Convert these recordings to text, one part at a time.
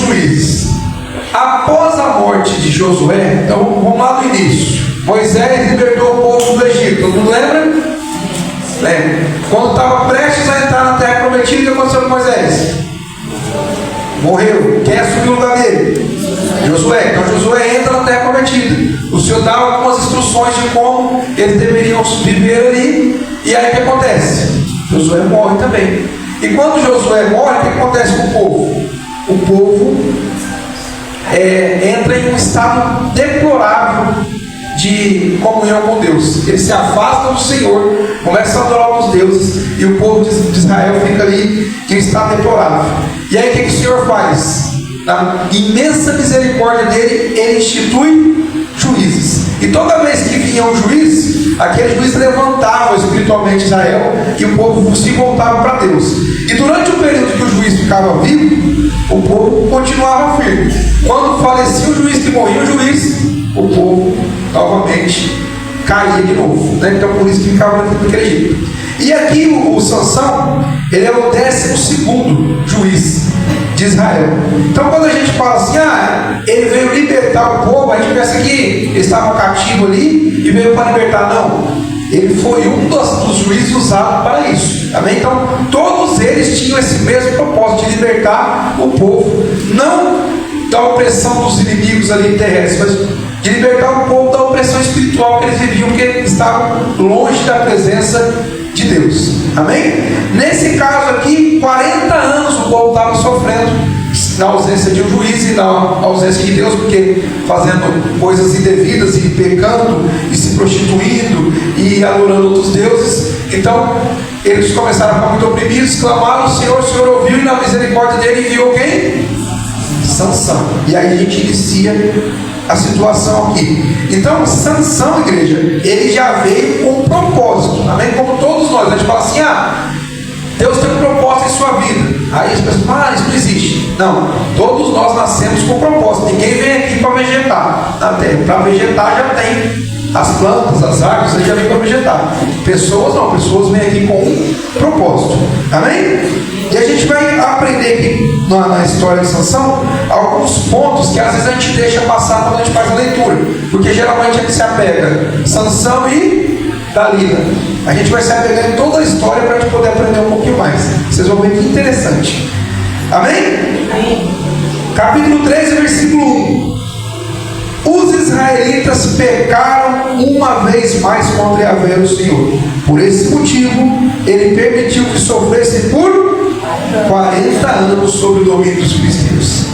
Juízes. Após a morte de Josué, então vamos lá do início. Moisés libertou o povo do Egito. Todo mundo lembra? Lembra. Quando estava prestes a entrar na terra prometida, o que aconteceu com Moisés? Morreu. Quem assumiu o lugar dele? Josué. Então Josué entra na terra prometida. O Senhor dá algumas instruções de como eles deveriam viver ali. E aí o que acontece? Josué morre também. E quando Josué morre, o que acontece com o povo? O povo entra em um estado deplorável de comunhão com Deus. Eles se afastam do Senhor, começam a adorar outros deuses, e o povo de Israel fica ali em um estado deplorável. E aí o que o Senhor faz? Na imensa misericórdia dele, ele institui juízes. E toda vez que vinha um juiz, aquele juiz levantava espiritualmente Israel e o povo se voltava para Deus. E durante o período que o juiz ficava vivo, o povo continuava firme. Quando falecia o juiz, que morria o juiz, o povo novamente caía de novo, né? Então por isso que ficava naquele jeito. E aqui o Sansão, ele é o 12º juiz de Israel. Então quando a gente fala assim, ele veio libertar o povo, a gente pensa que ele estava cativo ali e veio para libertar. Não, ele foi um dos juízes usados para isso. Amém? Então todos eles tinham esse mesmo propósito, de libertar o povo, não da opressão dos inimigos ali terrestres, mas de libertar o povo da opressão espiritual que eles viviam, porque estavam longe da presença de Deus. Amém? Nesse caso aqui, 40 anos o povo estava sofrendo na ausência de um juiz e na ausência de Deus, porque fazendo coisas indevidas e pecando e se prostituindo e adorando outros deuses. Então eles começaram a ficar muito oprimidos, clamaram ao Senhor, o Senhor ouviu e na misericórdia dele enviou quem? Sansão. E aí a gente inicia a situação aqui. Então Sansão, igreja, ele já veio com um propósito. Amém? Como todos nós, a gente fala assim, Deus tem um propósito em sua vida. Aí as pessoas falam, isso não existe. Não, todos nós nascemos com propósito. Ninguém vem aqui para vegetar na terra. Para vegetar já tem as plantas, as árvores, aí já vem para vegetar. Pessoas não, pessoas vêm aqui com um propósito. Amém? E a gente vai aprender aqui na história de Sansão alguns pontos que às vezes a gente deixa passar quando a gente faz a leitura, porque geralmente a gente se apega Sansão e Dalila. A gente vai se apegar em toda a história para a gente poder aprender um pouquinho mais. Vocês vão ver que interessante. Amém? Amém. Capítulo 13, versículo 1. Os israelitas pecaram uma vez mais contra Yahvé, o Senhor. Por esse motivo, ele permitiu que sofressem por 40 anos sob o domínio dos filisteus.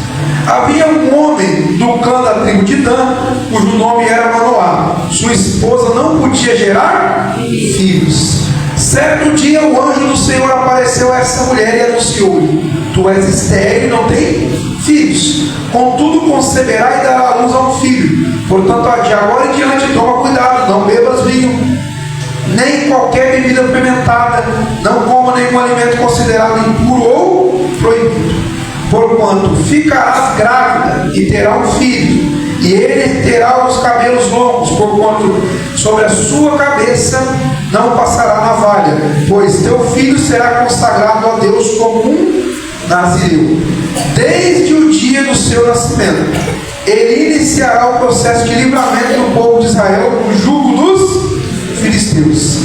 Havia um homem do clã da tribo de Dan, cujo nome era Manoá. Sua esposa não podia gerar filhos. Certo dia o anjo do Senhor apareceu a essa mulher e anunciou-lhe: tu és estéril e não tem filhos, contudo conceberá e dará à luz a um filho. Portanto, de agora em diante toma cuidado, não bebas vinho, nem qualquer bebida fermentada, não coma nenhum alimento considerado impuro ou proibido, porquanto ficarás grávida e terá um filho, e ele terá os cabelos longos, porquanto sobre a sua cabeça não passará navalha, pois teu filho será consagrado a Deus como um nazireu. Desde o dia do seu nascimento, ele iniciará o processo de livramento do povo de Israel do jugo dos filisteus.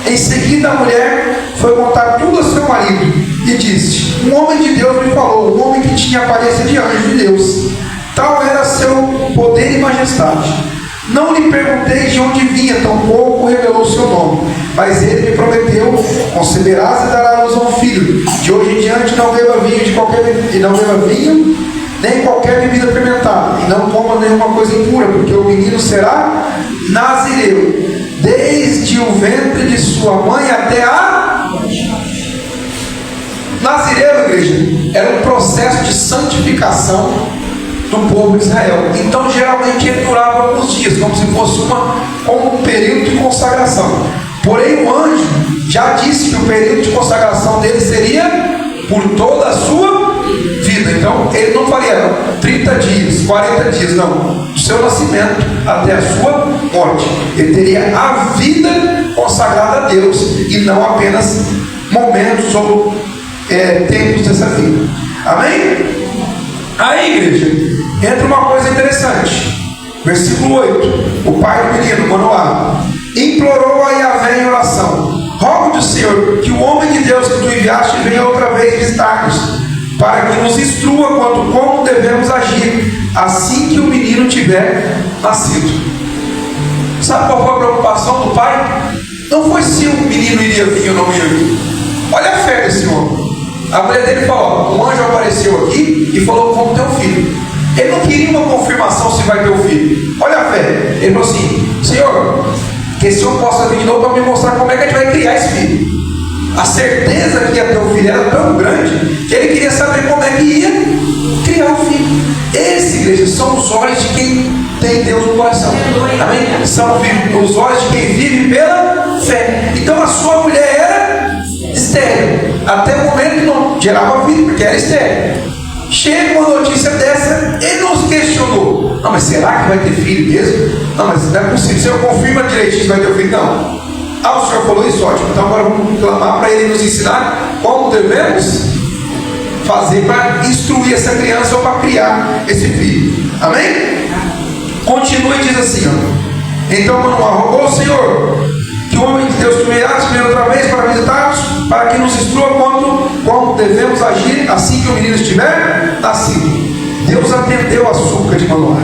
Em seguida a mulher foi contar tudo a seu marido e disse: um homem de Deus me falou, um homem que tinha aparência de anjo de Deus, tal era seu poder e majestade. Não lhe perguntei de onde vinha, tampouco revelou seu nome, mas ele me prometeu: conceberás e darás à luz a um filho. De hoje em diante não beba vinho, nem qualquer bebida fermentada, e não coma nenhuma coisa impura, porque o menino será nazireu, desde o ventre de sua mãe até a... Nazireu, igreja, era um processo de santificação do povo de Israel. Então geralmente ele durava alguns dias, como se fosse um período de consagração. Porém o anjo já disse que o período de consagração dele seria por toda a sua vida. Então ele não faria 30 dias, 40 dias, não, do seu nascimento até a sua morte. Ele teria a vida consagrada a Deus, e não apenas momentos ou tempos dessa vida. Amém? Aí, igreja, entra uma coisa interessante. Versículo 8. O pai do menino, Manoá, implorou a Yahvé em oração: rogo-te, Senhor, que o homem de Deus que tu enviaste venha outra vez visitar-nos, para que nos instrua quanto como devemos agir, assim que o menino tiver nascido. Sabe qual foi a preocupação do pai? Não foi se o menino iria vir ou não ia vir. Olha a fé desse homem. A mulher dele falou: um anjo apareceu aqui e falou que vamos ter um filho. Ele não queria uma confirmação se vai ter um filho. Olha a fé. Ele falou assim: Senhor, que esse senhor possa vir de novo para me mostrar como é que a gente vai criar esse filho. A certeza que ia ter um filho era tão grande que ele queria saber como é que ia criar o filho. Esse, igreja, são os olhos de quem tem Deus no coração. Amém? São os olhos de quem vive pela fé. Então a sua mulher era estéril. Até o momento não gerava filho, porque era estéril. Chega uma notícia dessa, ele não se questionou: não, mas será que vai ter filho mesmo? Não, mas não é possível. O Senhor confirma direitinho se vai ter filho? Não. Ah, o Senhor falou isso, ótimo. Então agora vamos clamar para Ele nos ensinar como devemos fazer para instruir essa criança ou para criar esse filho. Amém? Continua e diz assim, ó. Então Manoá rogou ao Senhor que o homem de Deus que enviasse venha outra vez para visitar-nos, para que nos instrua como devemos agir assim que o menino estiver nascido. Deus atendeu a súplica de Manoá,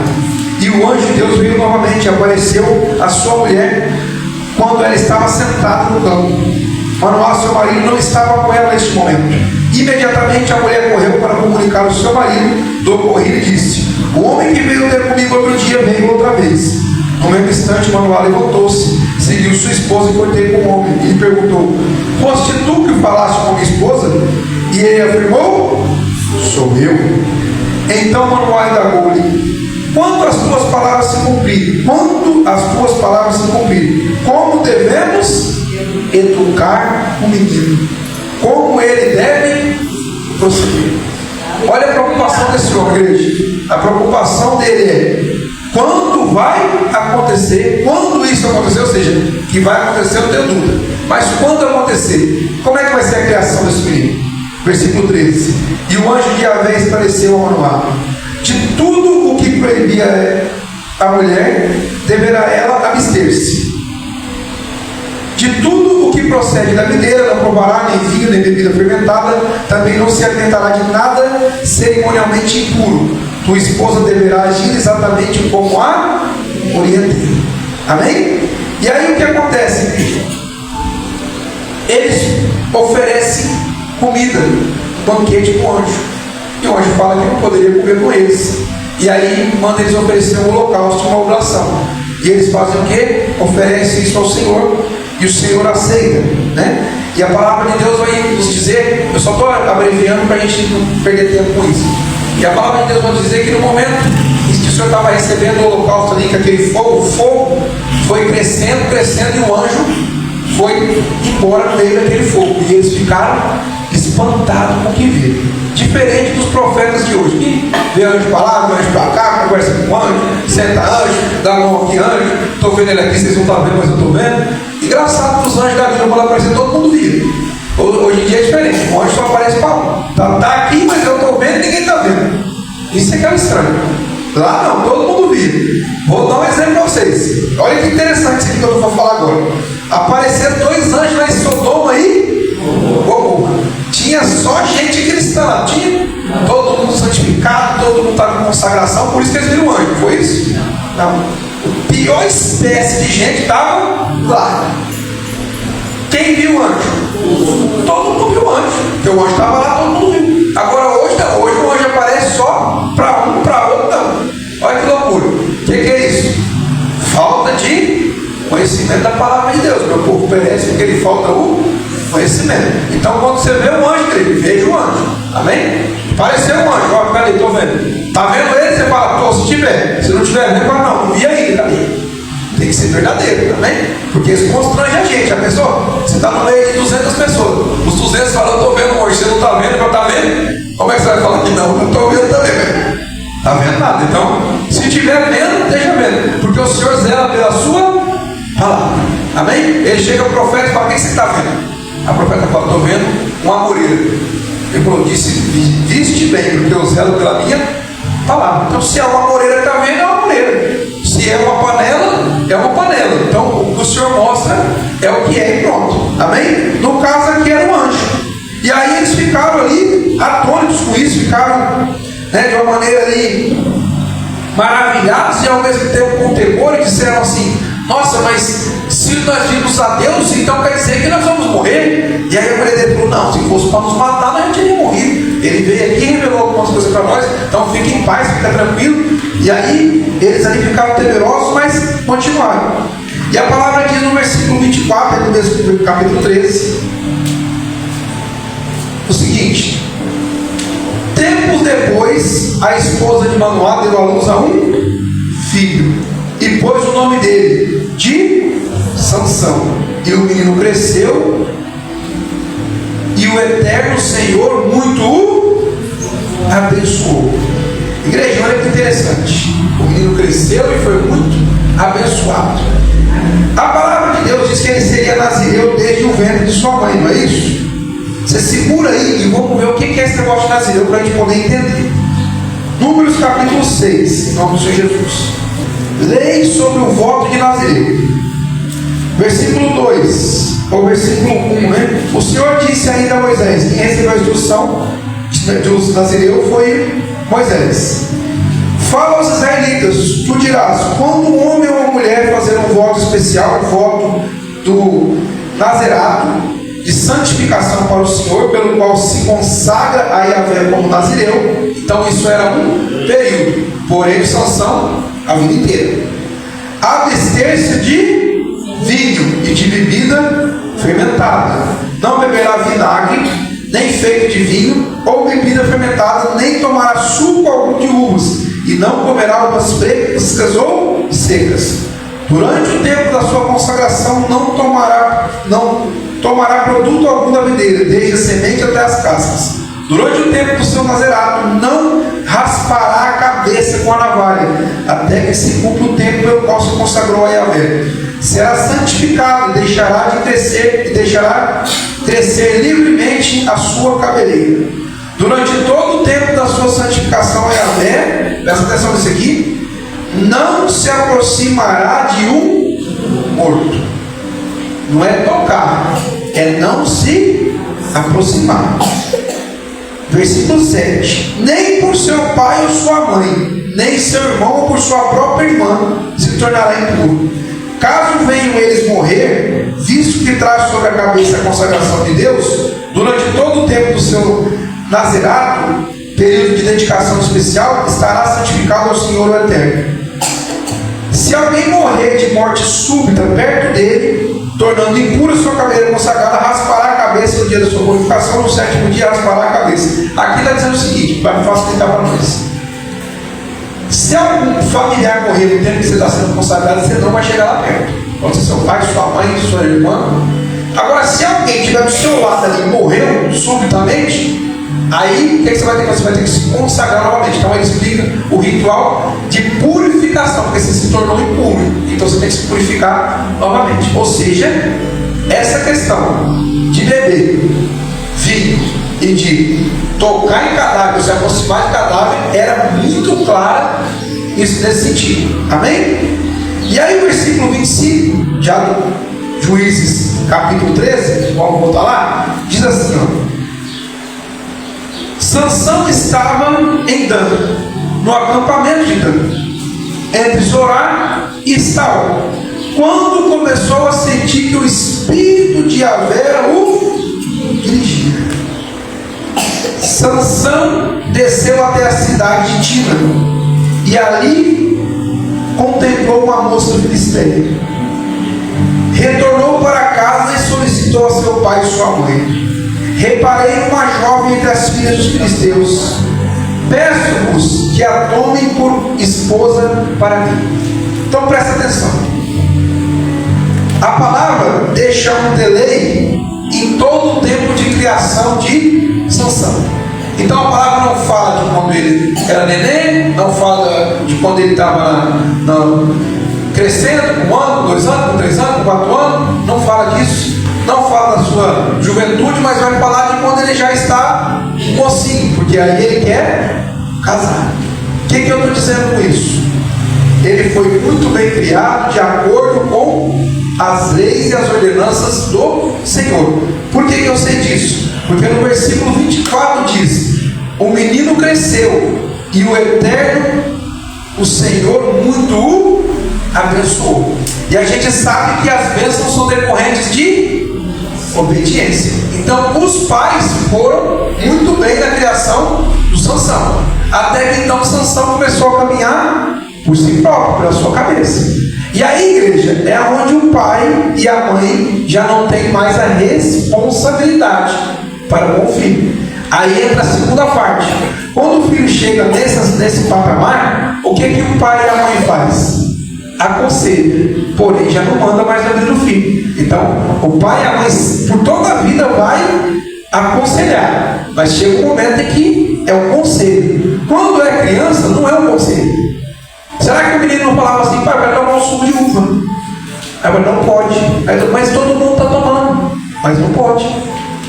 e o anjo de Deus veio novamente e apareceu à sua mulher quando ela estava sentada no campo. Manoá, seu marido, não estava com ela neste momento. Imediatamente a mulher correu para comunicar ao seu marido do ocorrido e disse: o homem que veio ter comigo outro dia veio outra vez. No mesmo instante, Manoá levantou-se, seguiu sua esposa e foi ter com o homem. E lhe perguntou: foste tu que falaste com minha esposa? E ele afirmou: sou eu. Então Manoá indagou-lhe: quando as tuas palavras se cumprirem, como devemos educar o menino? Como ele deve prosseguir? Olha a preocupação desse homem, igreja. A preocupação dele é: quando vai acontecer? Quando isso acontecer, ou seja, que vai acontecer, eu não tenho dúvida, mas quando acontecer, como é que vai ser a criação desse menino? Versículo 13: e o anjo de Yahvé esclareceu a Manoá: de tudo o que proibia a mulher, deverá ela abster-se. De tudo o que procede da videira, não provará nem vinho, nem bebida fermentada, também não se alimentará de nada cerimonialmente impuro. Tua esposa deverá agir exatamente como a orientei. Amém? E aí o que acontece? Eles oferecem comida, banquete para o anjo. E o anjo fala que não poderia comer com eles. E aí manda eles oferecer um holocausto, uma oblação. E eles fazem o quê? Oferecem isso ao Senhor. E o Senhor aceita, né? E a palavra de Deus vai nos dizer, eu só estou abreviando para a gente não perder tempo com isso. E a palavra de Deus vai dizer que no momento em que o Senhor estava recebendo o holocausto ali, que aquele fogo, o fogo foi crescendo, crescendo, e o anjo foi embora no meio daquele fogo. E eles ficaram espantados com o que viram. Diferente dos profetas de hoje, que vê anjo para lá, vê anjo para cá, conversa com o anjo, senta anjo, dá a mão aqui anjo, estou vendo ele aqui, vocês não estão vendo, mas eu estou vendo. Engraçado que os anjos da vida, quando aparecer, todo mundo via. Hoje em dia é diferente, o anjo só aparece para um. Está aqui, mas eu estou vendo e ninguém está vendo. Isso é que é estranho. Lá não, todo mundo via. Vou dar um exemplo para vocês. Olha que interessante isso aqui que eu vou falar agora. Apareceram 2 anjos lá em Sodoma e Gomorra. Tinha só gente cristã lá. Tinha todo mundo santificado, todo mundo estava em consagração, por isso que eles viram o anjo. Foi isso? Não. A pior espécie de gente estava lá. Quem viu o anjo? Todo mundo viu o anjo. Porque o anjo estava lá, todo mundo viu. Agora hoje não. Hoje o anjo aparece só para um, para outro não. Olha que loucura. O que é isso? Falta de conhecimento da palavra de Deus. Meu povo perece porque lhe falta o conhecimento. Então quando você vê o anjo, veja o anjo. Amém? Apareceu um anjo. Olha, peraí, estou vendo. Está vendo ele? Você fala, estou, se tiver. Se não tiver vendo, fala, não vi ainda. Cadê? Tem que ser verdadeiro também, porque isso constrange a gente. A pessoa, você está no meio de 200 pessoas, os 200 falam, eu estou vendo hoje, você não está vendo, eu está vendo? Como é que você vai falar que não? Não estou vendo também, velho. Está vendo nada. Então, se estiver vendo, deixa vendo, porque o Senhor zela pela sua palavra. Amém? Ele chega ao profeta e fala, o que você está vendo? A profeta fala, estou vendo uma amoreira. Ele falou, disse, viste bem, porque eu zelo pela minha palavra. Então, se é uma moreira que está vendo, é uma moreira. Se é uma panela, é uma panela. Então, o que o Senhor mostra é o que é e pronto. Amém? No caso aqui era um anjo. E aí eles ficaram ali atônitos com isso, ficaram, né, de uma maneira ali maravilhados e ao mesmo tempo com temor, e disseram assim: nossa, mas se nós vimos a Deus, então quer dizer que nós vamos morrer? E aí a mulher dele falou: não, se fosse para nos matar, nós não teríamos morrido. Ele veio aqui e revelou algumas coisas para nós, então fique em paz, fica tranquilo. E aí eles ali ficaram temerosos, mas continuaram. E a palavra diz no versículo 24, do mesmo capítulo 13, o seguinte: tempos depois, a esposa de Manoá deu à luz a um filho e pôs o nome dele de Sansão. E o menino cresceu e o eterno Senhor muito o abençoou. Igreja, olha que interessante. O menino cresceu e foi muito abençoado. A palavra de Deus diz que ele seria nazireu desde o ventre de sua mãe, não é isso? Você segura aí e vamos ver o que é esse negócio de nazireu para a gente poder entender. Números capítulo 6, em nome do Senhor Jesus. Lei sobre o voto de nazireu. Versículo 2, ou versículo 1, né? O Senhor disse ainda a Moisés: quem recebeu a instrução de nazireu foi Moisés. Fala aos israelitas: tu dirás, quando um homem ou uma mulher fazer um voto especial, um voto do nazirato, de santificação para o Senhor, pelo qual se consagra a Yahvé como nazireu. Então isso era um período, porém Sansão a vida inteira. Abster-se de vinho e de bebida fermentada, não beberá vinagre, nem feito de vinho, ou bebida fermentada, nem tomará suco algum de uvas, e não comerá uvas frescas ou secas. Durante o tempo da sua consagração não tomará produto algum da videira, desde a semente até as cascas. Durante o tempo do seu nazirato não raspará a cabeça com a navalha, até que se cumpra o tempo pelo qual se consagrou a Yahvé. Será santificado e deixará crescer livremente a sua cabeleira. Durante todo o tempo da sua santificação a Yahvé, presta atenção nisso aqui, não se aproximará de um morto. Não é tocar, é não se aproximar. Versículo 7: nem por seu pai ou sua mãe, nem seu irmão ou por sua própria irmã se tornará impuro. Caso venham eles morrer, visto que traz sobre a cabeça a consagração de Deus, durante todo o tempo do seu nazirato, período de dedicação especial, estará santificado ao Senhor o Eterno. Se alguém morrer de morte súbita perto dele, tornando impura sua cabeleira consagrada, raspará a cabeça no dia da sua purificação, no sétimo dia raspará a cabeça. Aqui está dizendo o seguinte, para facilitar para nós: se algum familiar morrer no tempo que você está sendo consagrado, você não vai chegar lá perto. Pode ser seu pai, sua mãe, sua irmã. Agora, se alguém estiver do seu lado ali e morreu subitamente, aí o que você vai ter que fazer? Você vai ter que se consagrar novamente. Então ele explica o ritual de purificação, porque você se tornou impuro, então você tem que se purificar novamente. Ou seja, essa questão de beber vinho e de tocar em cadáver, se aproximar de cadáver, era muito clara isso nesse sentido. Amém? E aí o versículo 25, já do Juízes capítulo 13, vamos voltar lá, diz assim, ó: Sansão estava em Dan, no acampamento de Dan, entre Zorá e Estaol, quando começou a sentir que o Espírito de Yahvé o dirigia. Sansão desceu até a cidade de Tina e ali contemplou uma moça filisteia. Retornou para casa e solicitou a seu pai e sua mãe: reparei uma jovem entre as filhas dos filisteus. Peço-vos que a tomem por esposa para mim. Então presta atenção. A palavra deixa um delay em todo o tempo de criação de Sansão. Então a palavra não fala de quando ele era neném, não fala de quando ele estava crescendo, com 1 ano, com 2 anos, com 3 anos, com 4 anos, não fala disso. Não fala da sua juventude, mas vai falar de quando ele já está mocinho, porque aí ele quer casar. O que eu estou dizendo com isso? Ele foi muito bem criado de acordo com as leis e as ordenanças do Senhor. Por que eu sei disso? Porque no versículo 24 diz: o menino cresceu e o Eterno, o Senhor, muito o abençoou. E a gente sabe que as bênçãos são decorrentes de obediência. Então os pais foram muito bem na criação do Sansão, até que então Sansão começou a caminhar por si próprio, pela sua cabeça. E aí, igreja, é onde o pai e a mãe já não têm mais a responsabilidade para com o filho. Aí entra a segunda parte. Quando o filho chega nesse patamar, o que o pai e a mãe faz? Aconselha, porém já não manda mais na vida do filho. Então, o pai e a mãe por toda a vida vai aconselhar, mas chega um momento em que é um conselho. Quando é criança, não é um conselho. Será que o menino não falava assim: pai, vai tomar um suco de uva? Aí eu não pode. Aí, mas todo mundo está tomando. Mas não pode,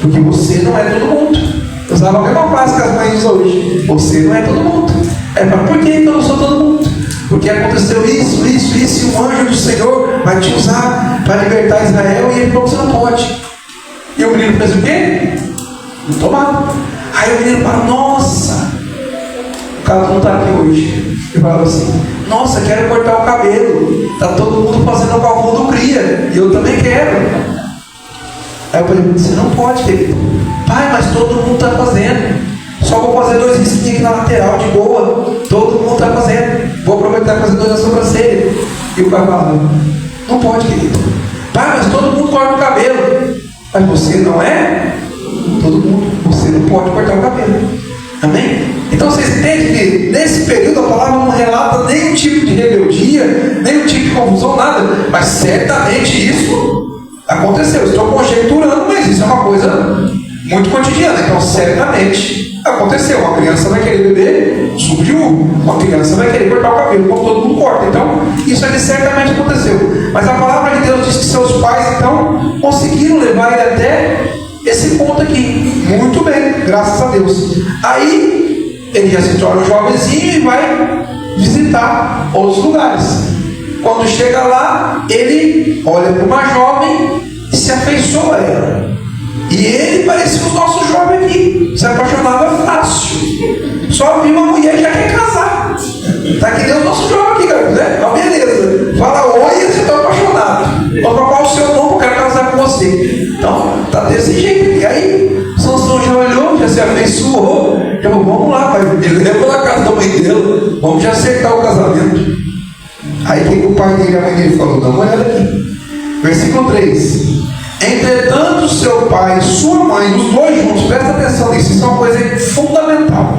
porque você não é todo mundo. Eu usava a mesma frase que as mães usam hoje: você não é todo mundo. Mas por que eu não sou todo mundo? Porque aconteceu isso, e o anjo do Senhor vai te usar para libertar Israel, e ele falou: você não pode. E o menino fez o quê? Não tomava. Aí o menino fala: nossa, o cara não está aqui hoje. Eu falava assim: nossa, quero cortar o cabelo. Está todo mundo fazendo o calvão do cria, e eu também quero. Aí eu falei: você não pode, querido. Pai, mas todo mundo está fazendo. Só vou fazer 2 risquinhos aqui na lateral, de boa. Todo mundo está fazendo. Vou aproveitar e fazer 2 na sobrancelha. E o pai falava: não pode, querido. Pai, mas todo mundo corta o cabelo. Mas você não é todo mundo. Você não pode cortar o cabelo. Amém? Então vocês entendem que nesse período a palavra não relata nenhum tipo de rebeldia, nenhum tipo de confusão, nada. Mas certamente isso aconteceu. Estou conjecturando, mas isso é uma coisa muito cotidiana. Então certamente aconteceu. Uma criança vai querer beber suco de uva, uma criança vai querer cortar o cabelo, como todo mundo corta. Então isso ali certamente aconteceu. Mas a palavra de Deus diz que seus pais então conseguiram levar ele até esse ponto aqui. Muito bem, graças a Deus. Aí ele já se torna um jovenzinho e vai visitar outros lugares. Quando chega lá, ele olha para uma jovem e se afeiçoa a ela. E ele parecia os nossos jovens aqui, se apaixonava fácil. Só viu uma mulher e já quer casar. Tá que nem o nosso jovem aqui, cara, né? Então, beleza. Fala oi e você está apaixonado. Vou trocar o seu nome, eu quero casar com você. Então, tá desse jeito. E aí, Sansão já olhou, já se afeiçoou. Já falou: vamos lá, pai. Ele levou na casa da mãe dele. Vamos já acertar o casamento. Aí o que o pai dele e a mãe dele falou? Dá uma olhada aqui. Versículo 3. Entretanto, seu pai e sua mãe, os dois juntos, presta atenção nisso, isso é uma coisa fundamental.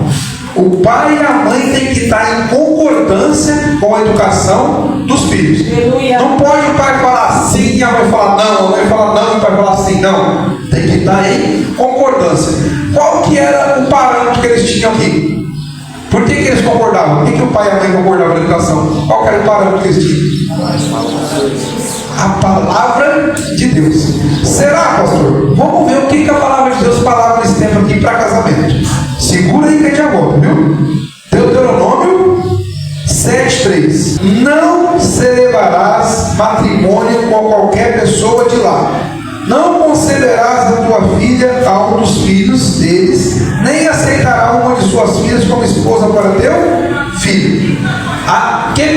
O pai e a mãe têm que estar em concordância com a educação dos filhos. Aleluia. Não pode o pai falar sim e a mãe falar não, a mãe falar não e o pai falar sim, não. Tem que estar em concordância. Qual que era o parâmetro que eles tinham aqui? Por que eles concordavam? Por que o pai e a mãe concordavam na educação? Qual que era o parâmetro que eles tinham? A palavra de Deus. Será, pastor? Vamos ver o que a palavra de Deus falava nesse tempo aqui para casamento. Segura aí que a gente já volta, viu? Deuteronômio 7:3. Não celebrarás matrimônio com qualquer pessoa de lá. Não concederás a tua filha a um dos filhos deles, nem aceitará uma de suas filhas como esposa para teu filho.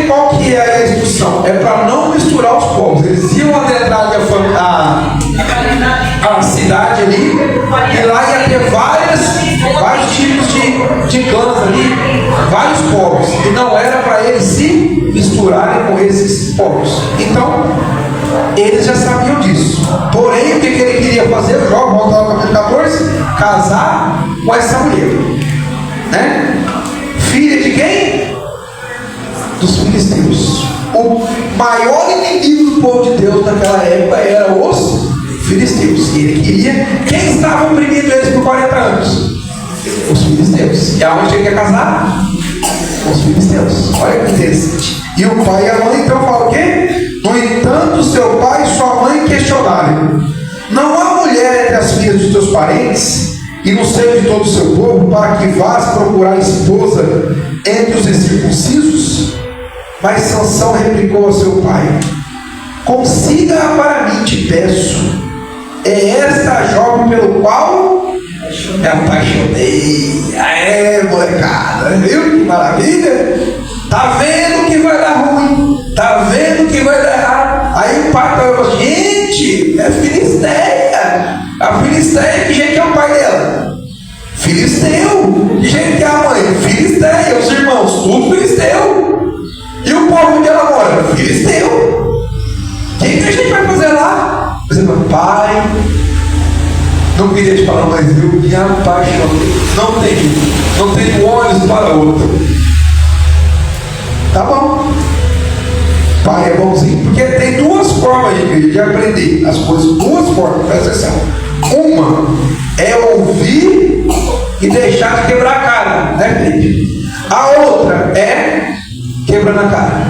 Qual que é a instrução? É para não misturar os povos. Eles iam adentrar a cidade ali, e lá ia ter vários tipos de clãs ali, vários povos, e não era para eles se misturarem com esses povos. Então eles já sabiam disso. Porém, o que ele queria fazer? O Jó, volta lá no capítulo 14, casar com essa mulher, né? Filha de quem? Dos filisteus. O maior inimigo do povo de Deus naquela época era os filisteus. E ele queria. Quem estava oprimindo eles por 40 anos? Os filisteus. E aonde ele quer casar? Os filisteus. Olha que interessante. E o pai e a mãe então falam o quê? No entanto, seu pai e sua mãe questionaram: não há mulher entre as filhas dos teus parentes e no seio de todo o seu povo, para que vás procurar esposa entre os incircuncisos? Mas Sansão replicou ao seu pai: consiga-a para mim, te peço. É esta a jovem pelo qual me apaixonei. Molecada, viu que maravilha? Tá vendo que vai dar ruim, tá vendo que vai dar errado. Aí o pai falou: gente, é Filisteia. A Filisteia, que jeito é o pai dela? Filisteu. Que jeito que é a mãe? Filisteia. Os irmãos, tudo filisteu. E o povo onde ela mora? Filisteu. O que a gente vai fazer lá? Você fala: pai, não queria te falar, mas eu me apaixonei. Não tenho olhos para outro. Tá bom. Pai é bonzinho. Porque tem duas formas de aprender as coisas. Duas formas, presta atenção. Uma é ouvir e deixar de quebrar a cara, né, Felipe? A outra é quebrando a cara.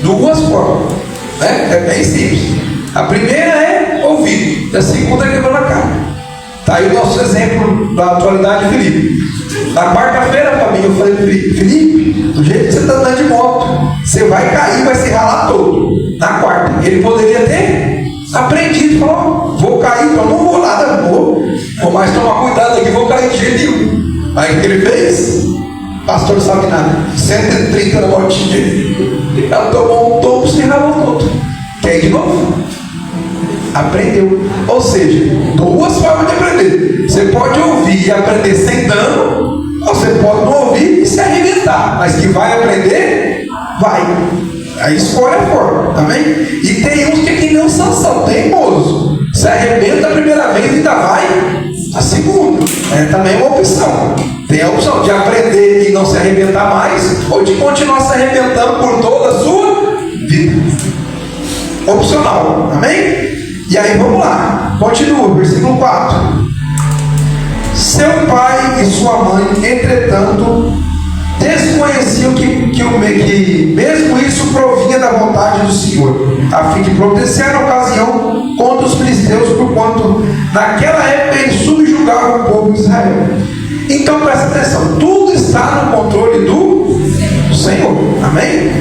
Duas formas, né? É bem simples. A primeira é ouvir, e a segunda é quebrando a cara. Tá aí o nosso exemplo da atualidade, Felipe. Na quarta-feira, família, eu falei para Felipe, do jeito que você está andando de moto, você vai cair, vai se ralar todo. Na quarta, ele poderia ter aprendido, falou: vou cair, então não vou nada, vou mais tomar cuidado aqui, vou cair de jeito nenhum. Aí o que ele fez? O pastor não sabe nada, 130 na motinha, ela tomou um tombo, se ralou todo. Quer ir de novo? Aprendeu. Ou seja, duas formas de aprender. Você pode ouvir e aprender sem dano, ou você pode não ouvir e se arrebentar, mas que vai aprender, vai. A escolha é forma, também. E tem uns que aqui nem Sansão, teimoso. Se arrebenta a primeira vez e ainda vai a segunda. É também uma opção. Tem a opção de aprender e não se arrebentar mais, ou de continuar se arrebentando por toda a sua vida. Opcional, amém? E aí vamos lá, continua, versículo 4. Seu pai e sua mãe, entretanto, desconheciam que mesmo isso provinha da vontade do Senhor, a fim de proteger a ocasião contra os filisteus, porquanto naquela época eles subjugavam o povo de Israel. Então presta atenção, tudo está no controle do Senhor, amém?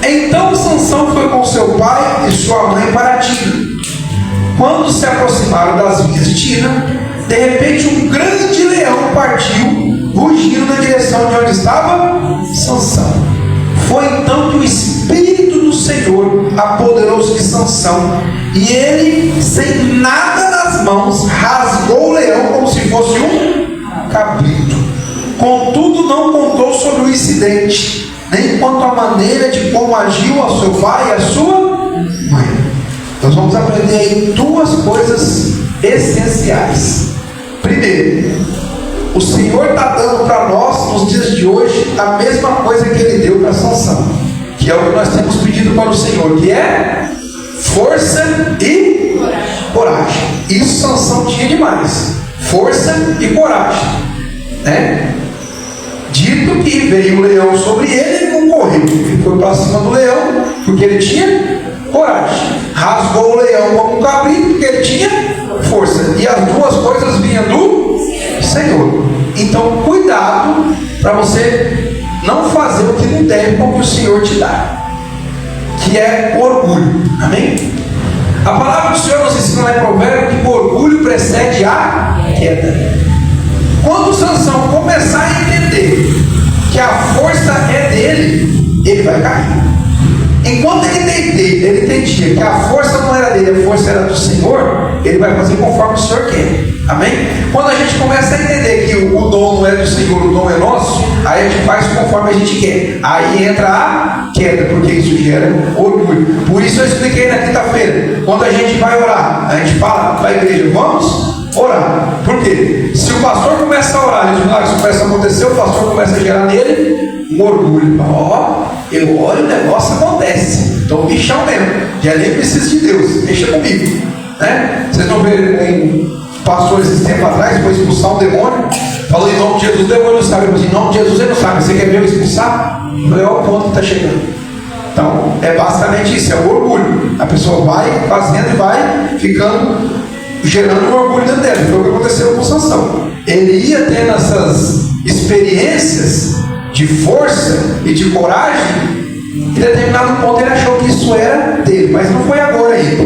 Então Sansão foi com seu pai e sua mãe para Tina. Quando se aproximaram das vinhas de Tina, de repente um grande leão partiu, rugindo na direção de onde estava Sansão. Foi então que o Espírito do Senhor apoderou-se de Sansão, e ele, sem nada nas mãos, rasgou o leão como se fosse um cabrito. Contudo, não contou sobre o incidente, nem quanto à maneira de como agiu ao seu pai e à sua mãe. Nós vamos aprender aí duas coisas essenciais. Primeiro, o Senhor está dando para nós, nos dias de hoje, a mesma coisa que Ele deu para Sansão, que é o que nós temos pedido para o Senhor, que é força e coragem. Isso Sansão tinha demais, força e coragem, né? Dito que veio o leão sobre ele, ele não correu, ele foi para cima do leão, porque ele tinha coragem. Rasgou o leão como um cabrito, porque ele tinha força. E as duas coisas vinham do Senhor. Então, cuidado para você não fazer o que não deve com o que o Senhor te dá, que é orgulho. Amém? A palavra do Senhor nos ensina lá em Provérbios que o orgulho precede a queda. Quando Sansão começar a entender que a força é dele, ele vai cair. Enquanto ele entendia que a força não era dele, a força era do Senhor, ele vai fazer conforme o Senhor quer. Amém? Quando a gente começa a entender que o dom não é do Senhor, o dom é nosso, aí a gente faz conforme a gente quer. Aí entra a queda, porque isso gera orgulho. Por isso eu expliquei na quinta-feira, quando a gente vai orar, a gente fala para a igreja: vamos orar. Por quê? Se o pastor começa a orar e os milagres começam a acontecer, o pastor começa a gerar nele um orgulho. Eu oro e o negócio acontece. Estou bichão mesmo. Já nem preciso de Deus. Deixa comigo. Né? Vocês não viram pastor esses tempos atrás, foi expulsar um demônio, falou em nome de Jesus, o demônio não sabe. Eu falei: em nome de Jesus ele não sabe. Você quer ver eu expulsar? Eu falei: olha o ponto que está chegando. Então, é basicamente isso, é o orgulho. A pessoa vai fazendo e vai ficando gerando um orgulho dentro dele. Foi o que aconteceu com Sansão. Ele ia tendo essas experiências de força e de coragem, e em determinado ponto ele achou que isso era dele, mas não foi agora ainda.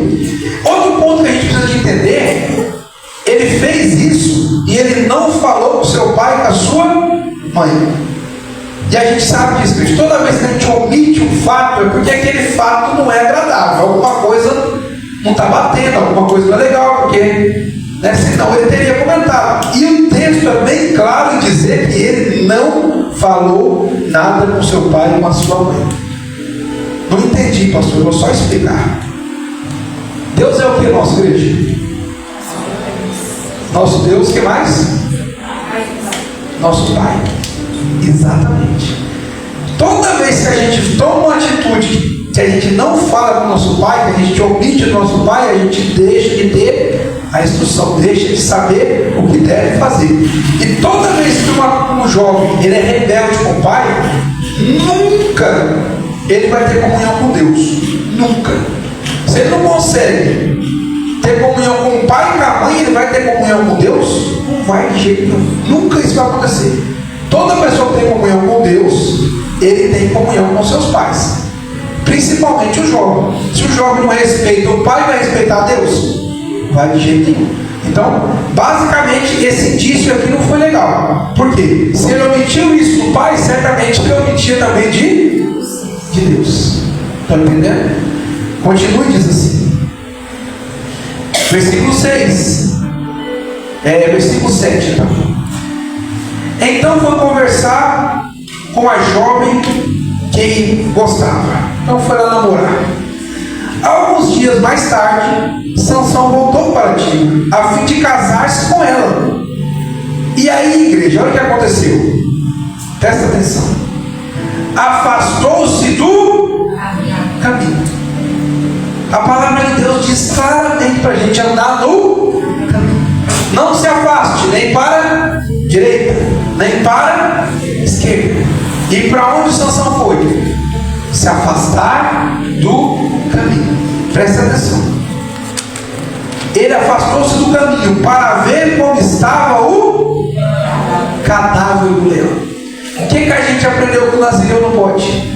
Outro ponto que a gente precisa de entender, ele fez isso e ele não falou com seu pai e com a sua mãe. E a gente sabe disso, que toda vez que a gente omite um fato, é porque aquele fato não é agradável, alguma coisa não está batendo, alguma coisa não é legal, porque senão ele teria comentado. E o texto é bem claro em dizer que ele não falou nada com seu pai e com a sua mãe. Não entendi, pastor, vou só explicar. Deus é o que, nossa igreja? Nosso Deus, o que mais? Nosso Pai. Exatamente. Toda vez que a gente toma uma atitude que a gente não fala com o nosso pai, que a gente omite o nosso pai, a gente deixa de ter a instrução, deixa de saber o que deve fazer. E toda vez que um jovem ele é rebelde com o pai, nunca ele vai ter comunhão com Deus. Nunca. Se ele não consegue ter comunhão com o pai e com a mãe, ele vai ter comunhão com Deus? Não vai de jeito nenhum. Nunca isso vai acontecer. Toda pessoa que tem comunhão com Deus, ele tem comunhão com seus pais. Principalmente o jovem. Se o jovem não respeita o pai, vai respeitar Deus? Vai de jeito nenhum. Então, basicamente, esse indício aqui não foi legal. Por quê? Se ele omitiu isso do pai, certamente ele omitia também de Deus. Estão entendendo? Continue, diz assim. Versículo 6. Versículo 7. Então foi conversar com a jovem que gostava. Então foi lá namorar. Alguns dias mais tarde, Sansão voltou para Timna, a fim de casar-se com ela. E aí, igreja, olha o que aconteceu. Presta atenção. Afastou-se do caminho. A palavra de Deus diz claramente para a gente andar no caminho. Não se afaste nem para a direita, nem para a esquerda. E para onde Sansão foi? Se afastar do caminho. Presta atenção. Ele afastou-se do caminho para ver como estava o cadáver do leão. O que a gente aprendeu que o Nazireu não pode?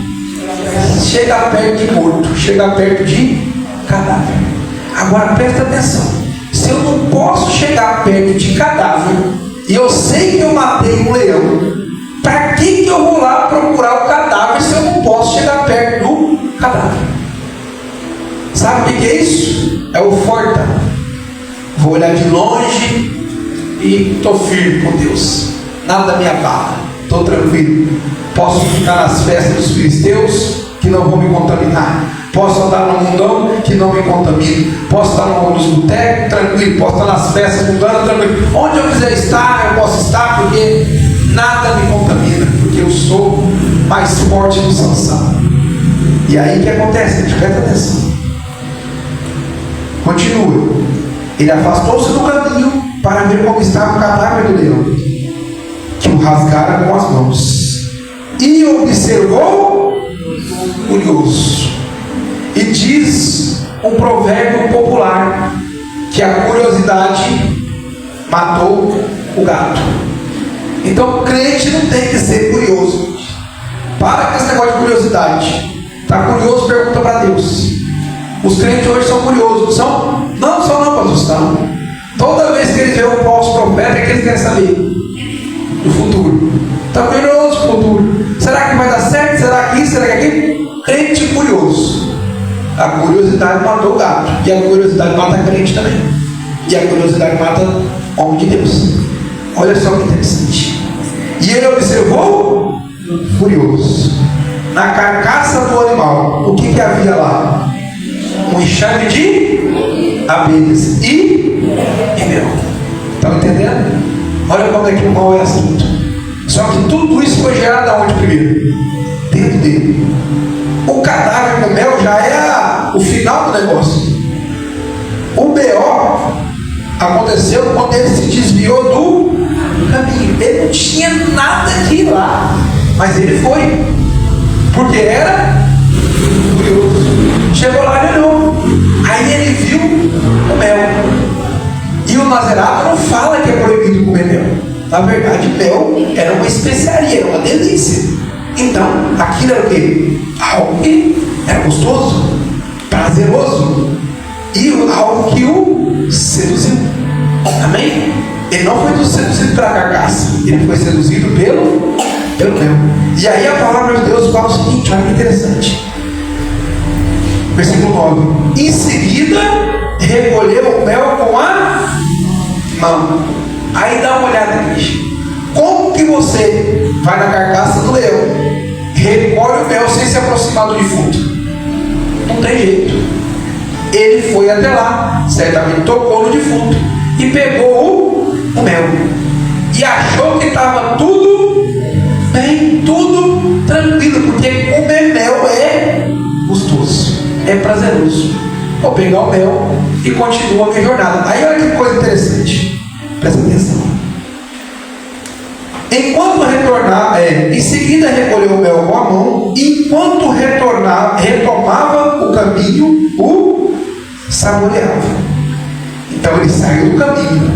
Chegar perto de morto, chegar perto de cadáver. Agora presta atenção. Se eu não posso chegar perto de cadáver e eu sei que eu matei um leão, para que eu vou lá procurar o cadáver se eu não posso chegar perto do cadáver? Sabe o que é isso? É o forta. Vou olhar de longe e estou firme com Deus. Nada me abala. Estou tranquilo. Posso ficar nas festas dos filisteus que não vão me contaminar. Posso andar no mundão que não me contamina. Posso estar nos botecos tranquilo. Posso estar nas festas mundando tranquilo. Onde eu quiser estar, eu posso estar, porque nada me contamina, porque eu sou mais forte do Sansão. E aí o que acontece? Presta atenção. Continua. Ele afastou-se do caminho para ver como estava o cadáver do leão, que o rasgara com as mãos, e observou curioso. E diz um provérbio popular que a curiosidade matou o gato. Então o crente não tem que ser curioso. Para com esse negócio de curiosidade. Está curioso, pergunta para Deus. Os crentes hoje são curiosos, são? Não são não, pastor, estão. Toda vez que eles veem um falso profeta, é que eles querem saber do futuro. Está curioso do futuro. Será que vai dar certo? Será que isso? Será que aquilo? Crente curioso. A curiosidade matou o gato. E a curiosidade mata a crente também. E a curiosidade mata o homem de Deus. Olha só que interessante. E ele observou curioso. Na carcaça do animal, o que havia lá? Um enxame de abelhas e mel. Estão entendendo? Olha como é que o mal é assunto. Só que tudo isso foi gerado aonde primeiro? Dentro dele. O cadáver com mel já é o final do negócio. O B.O. aconteceu quando ele se desviou do caminho. Ele não tinha nada de ir lá, mas ele foi, porque era curioso. Chegou lá e olhou. Aí ele viu o mel. Na verdade, mel era uma especiaria, era uma delícia. Então, aquilo era o quê? Algo que era gostoso, prazeroso, e algo que o seduziu. Amém? Ele não foi seduzido pela carcaça, ele foi seduzido pelo mel. E aí a palavra de Deus fala o seguinte, olha que interessante. Versículo 9. Em seguida, recolheu o mel com a mão. Aí dá uma olhada, igreja. Como que você vai na carcaça do leão, recolhe o mel sem se aproximar do defunto? Não tem jeito. Ele foi até lá, certamente tocou no defunto e pegou o mel. E achou que estava tudo bem, tudo tranquilo, porque comer mel é gostoso, é prazeroso. Vou pegar o mel e continua a minha jornada. Aí olha que coisa interessante, presta atenção. Enquanto em seguida recolheu o mel com a mão, enquanto retomava o caminho, o saboreava. Então ele saiu do caminho,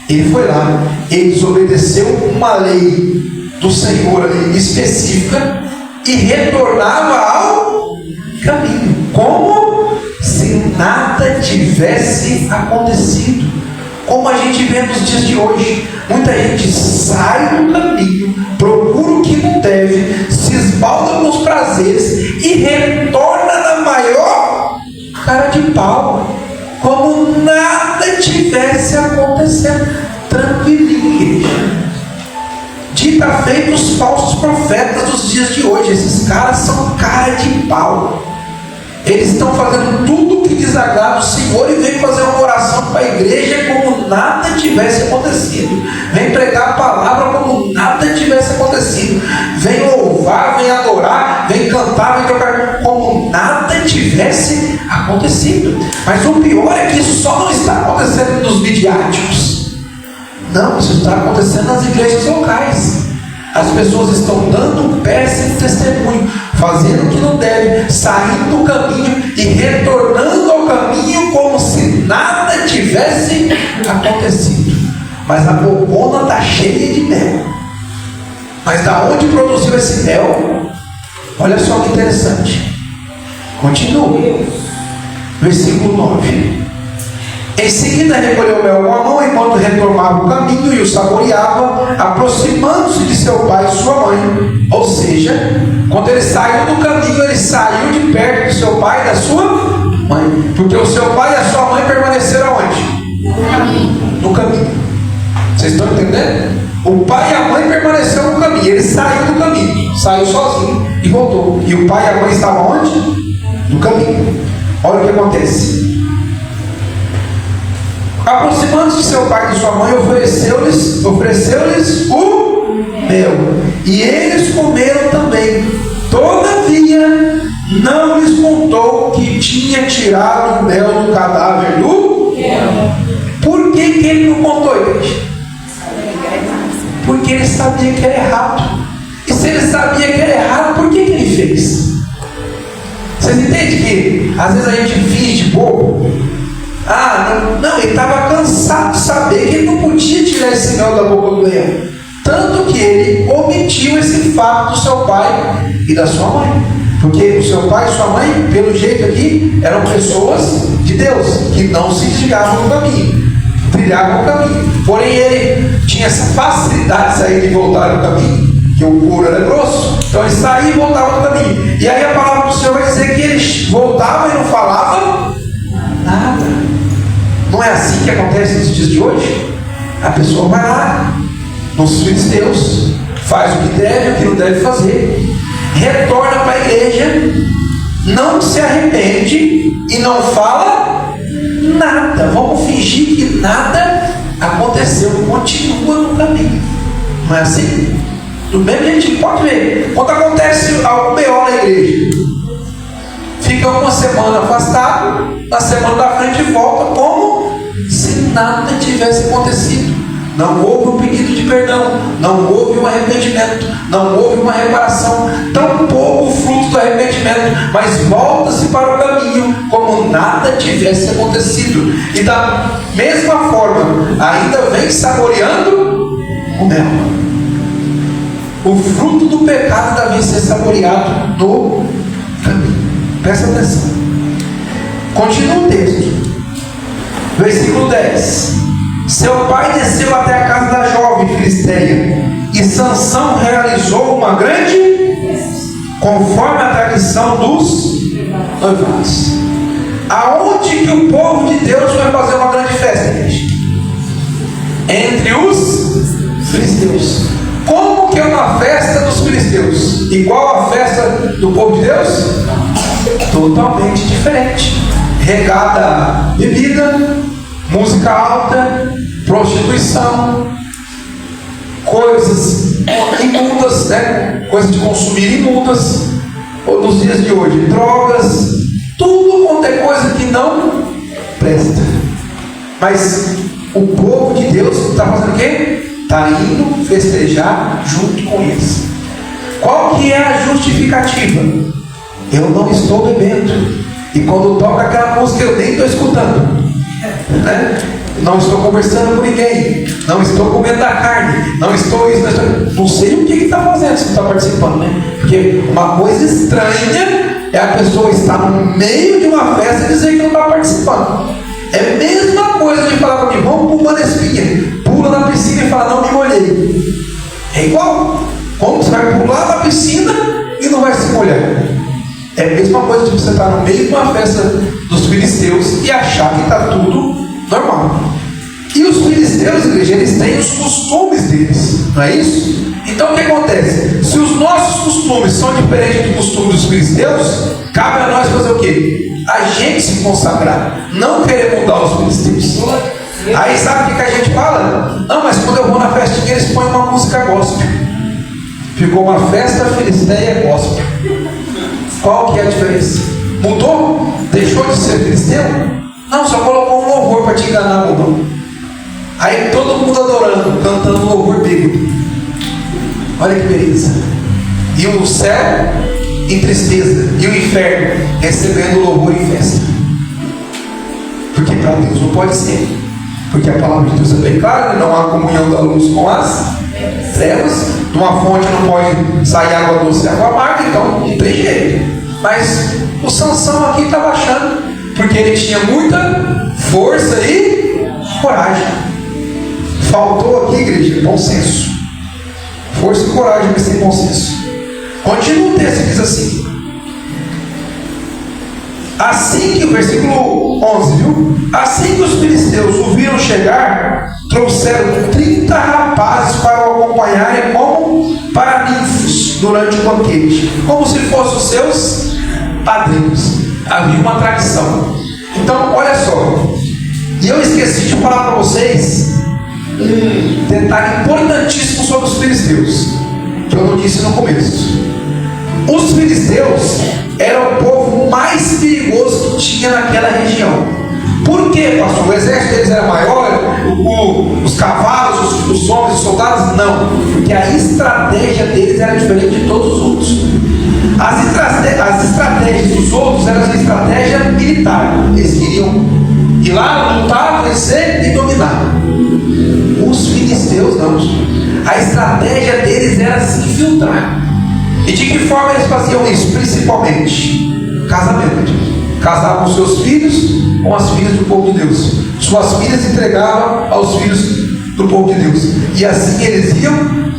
ele foi lá, ele desobedeceu uma lei do Senhor ali específica e retornava ao caminho, como se nada tivesse acontecido. Como a gente vê nos dias de hoje, muita gente sai do caminho, procura o que não deve, se esbalda com os prazeres e retorna na maior cara de pau, como nada tivesse acontecendo, tranquilinho, igreja. Dita feito os falsos profetas dos dias de hoje. Esses caras são cara de pau. Eles estão fazendo tudo o que desagrada o Senhor e vem fazer uma oração para a igreja como nada tivesse acontecido. Vem pregar a palavra como nada tivesse acontecido. Vem louvar, vem adorar, vem cantar, vem tocar como nada tivesse acontecido. Mas o pior é que isso só não está acontecendo nos midiáticos. Não, isso está acontecendo nas igrejas locais. As pessoas estão dando um péssimo testemunho, fazendo o que não deve, saindo do caminho e retornando ao caminho como se nada tivesse acontecido. Mas a bocona está cheia de mel. Mas da onde produziu esse mel? Olha só que interessante. Continua. Versículo 9. Em seguida recolheu o mel com a mão, enquanto retomava o caminho e o saboreava, aproximando-se de seu pai e sua mãe. Ou seja, quando ele saiu do caminho, ele saiu de perto do seu pai e da sua mãe. Porque o seu pai e a sua mãe permaneceram onde? No caminho. Vocês estão entendendo? O pai e a mãe permaneceram no caminho. Ele saiu do caminho, saiu sozinho e voltou. E o pai e a mãe estavam onde? No caminho. Olha o que acontece. Aproximando-se de seu pai e de sua mãe, ofereceu-lhes o mel, e eles comeram também. Todavia, não lhes contou que tinha tirado o mel do cadáver do mel. Por que ele não contou, igreja? Porque ele sabia que era errado. E se ele sabia que era errado, por que ele fez? Vocês entendem que às vezes a gente finge bobo? Não, ele estava cansado de saber que ele não podia tirar esse mel da boca do leão. Tanto que ele omitiu esse fato do seu pai e da sua mãe. Porque o seu pai e sua mãe, pelo jeito aqui, eram pessoas de Deus, que não se desligavam do caminho, trilhavam o caminho. Porém, ele tinha essa facilidade de sair e voltar no caminho, que o couro era grosso. Então ele saía e voltava no caminho. E aí a palavra do Senhor vai dizer que ele voltava e não falava nada. Não é assim que acontece nos dias de hoje? A pessoa vai lá, nos filisteus, faz o que deve, o que não deve fazer, retorna para a igreja, não se arrepende e não fala nada. Vamos fingir que nada aconteceu, continua no caminho. Não é assim? Do mesmo jeito que pode ver, quando acontece algo pior na igreja, fica uma semana afastado, na semana da frente volta como se nada tivesse acontecido. Não houve um pedido de perdão, não houve um arrependimento, não houve uma reparação, tampouco o fruto do arrependimento, mas volta-se para o caminho como nada tivesse acontecido. E da mesma forma, ainda vem saboreando o mel. O fruto do pecado deve ser saboreado no caminho. Presta atenção. Continua o texto. Versículo 10. Seu pai desceu até a casa da jovem filisteia, e Sansão realizou uma grande, conforme a tradição dos noivados. Aonde que o povo de Deus vai fazer uma grande festa, gente? Entre os filisteus. Como que é uma festa dos filisteus? Igual a festa do povo de Deus? Totalmente diferente. Regada a bebida, música alta, prostituição, coisas imundas, né? Coisas de consumir imundas, ou nos dias de hoje, drogas, tudo quanto é coisa que não presta. Mas o povo de Deus está fazendo o quê? Está indo festejar junto com eles. Qual que é a justificativa? Eu não estou bebendo, e quando toca aquela música eu nem estou escutando, né? Não estou conversando com ninguém, não estou comendo da carne, não estou isso, não sei o que está fazendo se não está participando, né? Porque uma coisa estranha é a pessoa estar no meio de uma festa e dizer que não está participando. É a mesma coisa de falar para mim, vamos para uma espinha, pula na piscina e fala, não me molhei. É igual. Como você vai pular na piscina e não vai se molhar? É a mesma coisa de você estar no meio de uma festa dos filisteus e achar que está tudo normal. E os filisteus, igreja, eles têm os costumes deles, não é isso? Então o que acontece? Se os nossos costumes são diferentes do costume dos filisteus, cabe a nós fazer o quê? A gente se consagrar, não querer mudar os filisteus. Aí sabe o que a gente fala? Não, mas quando eu vou na festinha eles põem uma música gospel. Ficou uma festa filisteia gospel. Qual que é a diferença? Mudou? Deixou de ser filisteu? Não, só colocou um louvor para te enganar, mudou. Aí todo mundo adorando, cantando louvor bíblico. Olha que beleza. E o céu em tristeza, e o inferno recebendo louvor e festa. Porque para Deus não pode ser. Porque a palavra de Deus é bem clara, não há comunhão da luz com as trevas. De uma fonte não pode sair água doce e água amarga, então não tem jeito. Mas o Sansão aqui estava achando, porque ele tinha muita força e coragem. Faltou aqui, igreja, bom senso. Força e coragem, mas sem bom senso. Continua o texto, diz assim. Assim que, o versículo 11, viu? Assim que os filisteus o viram chegar, trouxeram 30 rapazes para o acompanharem como paraninfos durante o banquete, como se fossem os seus padrinhos. Havia uma tradição. Então, olha só. E eu esqueci de falar para vocês um detalhe importantíssimo sobre os filisteus, que eu não disse no começo. Os filisteus eram o povo mais perigoso que tinha naquela região. Por quê, pastor? O exército deles era maior? Os cavalos, os homens, os soldados? Não. Porque a estratégia deles era diferente de todos os outros. As estratégias dos outros eram a estratégia militar. Eles queriam ir lá, lutar, vencer e dominar. Os filisteus não. A estratégia deles era se infiltrar. E de que forma eles faziam isso? Principalmente casamento. Casavam com seus filhos com as filhas do povo de Deus. Suas filhas entregavam aos filhos do povo de Deus. E assim eles iam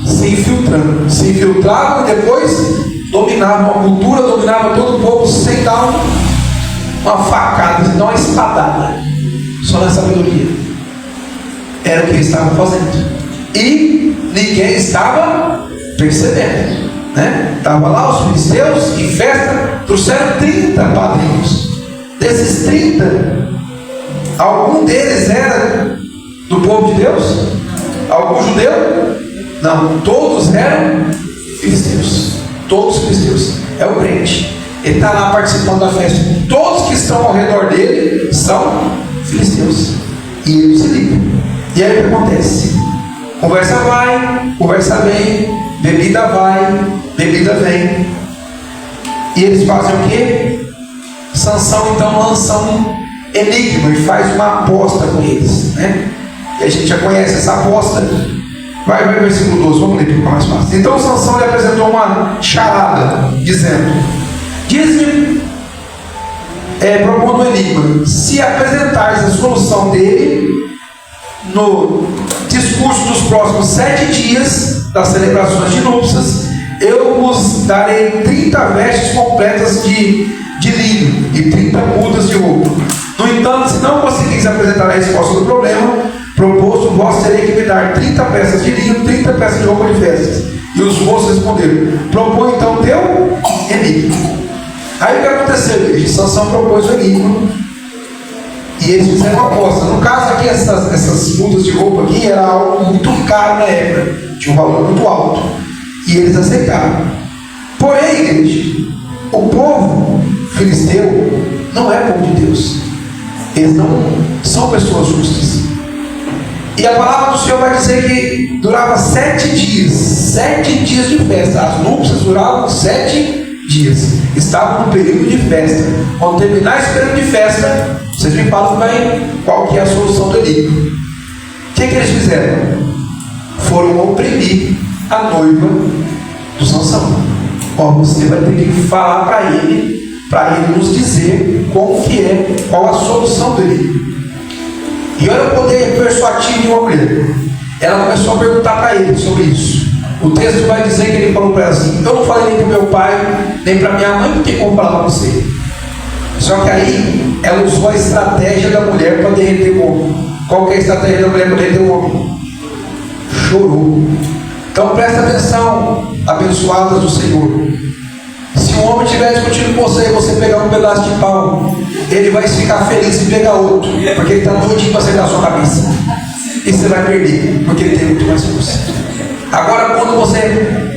se infiltrando. Se infiltravam e depois dominavam a cultura, dominavam todo o povo sem dar uma facada, sem dar uma espadada. Só na sabedoria. Era o que eles estavam fazendo. E ninguém estava percebendo. Estava lá os filisteus em festa, trouxeram 30 padrinhos. Desses 30, algum deles era do povo de Deus? Algum judeu? Não, todos eram filisteus. Todos filisteus. É o crente. Ele está lá participando da festa. Todos que estão ao redor dele são filisteus. E ele se liga. E aí o que acontece? Conversa vai, conversa vem, bebida vai, bebida vem. E eles fazem o quê? Sansão então lança um enigma e faz uma aposta com eles, E a gente já conhece essa aposta. Vai versículo 12, vamos ler para ficar mais fácil. Então Sansão lhe apresentou uma charada, dizendo: diz-me, propondo um enigma, se apresentares a solução dele no discurso dos próximos 7 dias das celebrações de núpcias, eu vos darei 30 vestes completas de linho e 30 mudas de roupa. No entanto, se não conseguires apresentar a resposta do problema proposto, vós tereis que me dar 30 peças de linho, 30 peças de roupa de festas. E os moços responderam: propõe então teu enigma. Aí o que aconteceu? Sansão propôs o enigma e eles fizeram uma aposta. No caso aqui, essas mudas de roupa aqui era algo muito caro na época, tinha um valor muito alto, e eles aceitaram. Porém, igreja, o povo filisteu não é povo de Deus, eles não são pessoas justas. E a palavra do Senhor vai dizer que durava 7 dias, 7 dias de festa. As núpcias duravam 7 dias, estavam no período de festa. Quando terminar esse período de festa, vocês me falam bem qual que é a solução do enigma. O que eles fizeram? Foram oprimir a noiva do Sansão. Ó, você vai ter que falar para ele nos dizer qual a solução do enigma. E olha o poder persuativo de uma mulher. Ela começou a perguntar para ele sobre isso. O texto vai dizer que ele falou para ela assim: eu não falei nem para o meu pai, nem para minha mãe, porque como falar para você. Só que aí ela usou a estratégia da mulher para derreter o homem. Qual que é a estratégia da mulher para derreter o homem? Chorou. Então presta atenção, abençoadas do Senhor. Se um homem estiver discutindo com você e você pegar um pedaço de pau, ele vai ficar feliz em pegar outro, porque ele está doidinho para acertar a sua cabeça. E você vai perder, porque ele tem muito mais força. Agora, quando você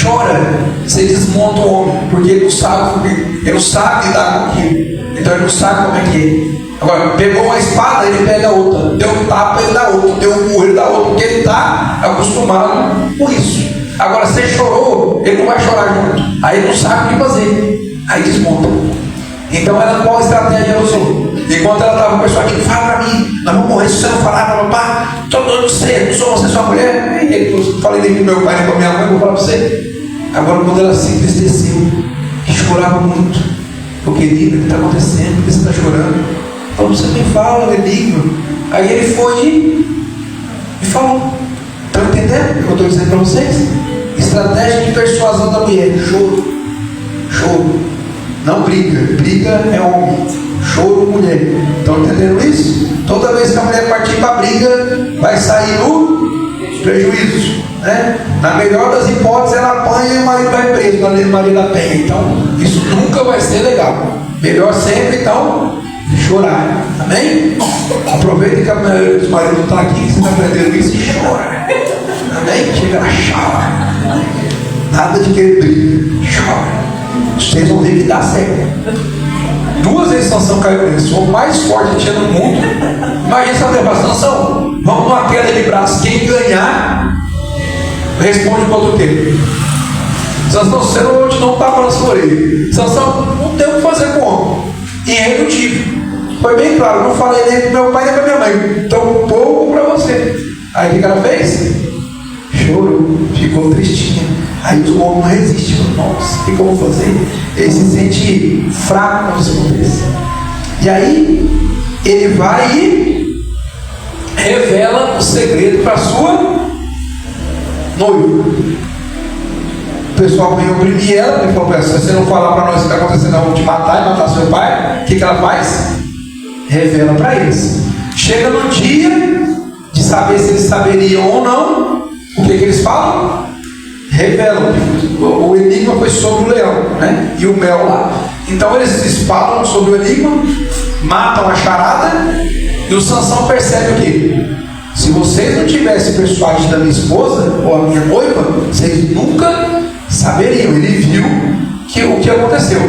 chora, você desmonta o homem, porque ele não sabe lidar com aquilo. Então ele não sabe como é que é. Agora, pegou uma espada, ele pega outra. Deu um tapa, ele dá outra. Deu um murro, ele dá outro, porque ele está acostumado com isso. Agora, você chorou, ele não vai chorar junto. Aí ele não sabe o que fazer. Aí desmonta. Então, ela qual estratégia ela usou? Enquanto ela estava com o pessoal aqui: fala para mim, nós vamos morrer se você não falar para o papai. Estou doido de você, não sou você, sua mulher. Ele falou: falei nem para o meu pai, nem para minha mãe, vou falar para você. Agora, quando ela se entristeceu e chorava muito: ô querida, o que está acontecendo? Por que você está chorando? Falou: você me fala, enigma. Aí ele foi e falou. Estão entendendo o que eu estou dizendo para vocês? Estratégia de persuasão da mulher: choro, choro. Não briga, briga é homem, choro mulher. Estão entendendo isso? Toda vez que a mulher partir para a briga, vai sair no prejuízo, né? Na melhor das hipóteses, ela apanha e o marido vai preso na lei de Maria da Penha. Então, isso nunca vai ser legal. Melhor sempre, então, chorar. Amém? Aproveita que a maioria dos maridos está aqui, que você está aprendendo isso, e chora. Amém? Chega lá, chora. Nada de querer briga, chora. Vocês vão ver que dá certo. 2 vezes Sansão caiu nesse, o mais forte que tinha no mundo. Imagina se ela levar: Sansão, vamos numa queda de braço, quem ganhar responde o outro tempo. Sansão, você não te dá um tapa na sua orelha. Sansão, não tem o que fazer com o homem. Irredutível. Foi bem claro, não falei nem para meu pai nem para minha mãe. Então, pouco para você. Aí o que ela fez? Chorou, ficou tristinha. Aí o homem não resiste. Nossa, o que eu vou fazer? Ele se sente fraco quando isso acontece. E aí, ele vai e revela o segredo para sua noiva. O pessoal veio oprimir ela. Ele falou: se você não falar para nós o que está acontecendo, nós vamos te matar e matar seu pai. O que ela faz? Revela para eles. Chega no dia de saber se eles saberiam ou não. O que eles falam? Revelam. O enigma foi sobre o leão, né? E o mel lá. Então eles falam sobre o enigma, matam a charada, e o Sansão percebe o quê? Se vocês não tivessem persuadido a minha esposa ou a minha noiva, vocês nunca saberiam. Ele viu o que aconteceu.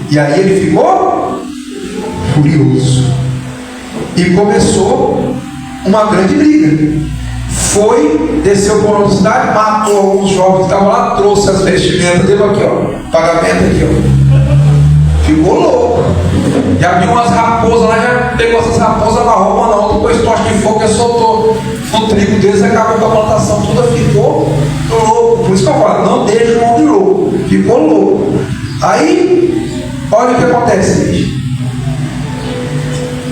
E aí ele ficou furioso. E começou uma grande briga. Foi, desceu por outra cidade, matou alguns jovens que estavam lá, trouxe as vestimentas dele aqui, ó, pagamento aqui, ó. Ficou louco. Já viu umas raposas lá, já pegou essas raposas, amarrou uma na outra, depois tocha de fogo e soltou. no trigo deles, acabou com a plantação toda, ficou louco. Por isso que eu falo, não deixa o mão de louco, ficou louco. Aí, olha o que acontece, gente.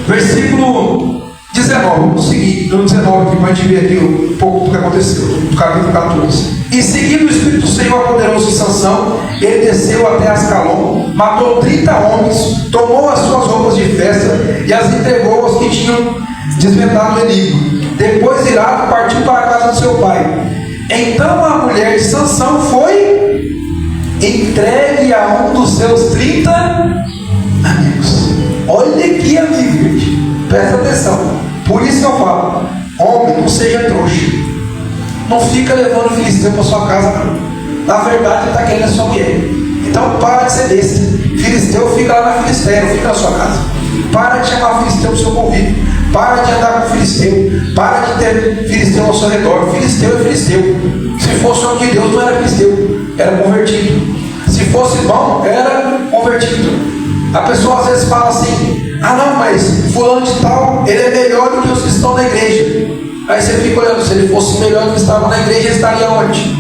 Versículo 19, vamos seguir no 19 aqui para a gente ver aqui um pouco do que aconteceu, do capítulo 14. E seguindo o Espírito do Senhor apoderou-se de Sansão, ele desceu até Ascalon, matou 30 homens, tomou as suas roupas de festa e as entregou aos que tinham desvendado o enigma. Depois, irado, partiu para a casa do seu pai. Então a mulher de Sansão foi entregue a um dos seus 30 amigos. Olha aqui, amigo, gente. Presta atenção. Por isso que eu falo, homem, não seja trouxa. Não fica levando o filisteu para sua casa, não. Na verdade, ele está querendo a sua mulher. Então para de ser besta. Filisteu fica lá na Filisteia, não fica na sua casa. Para de chamar filisteu para o seu convívio. Para de andar com filisteu. Para de ter filisteu ao seu redor. Filisteu é filisteu. Se fosse homem de Deus, não era filisteu, era convertido. Se fosse bom, era convertido. A pessoa às vezes fala assim: ah não, mas fulano de tal, ele é melhor do que os que estão na igreja. Aí você fica olhando, se ele fosse melhor do que estavam na igreja, ele estaria onde?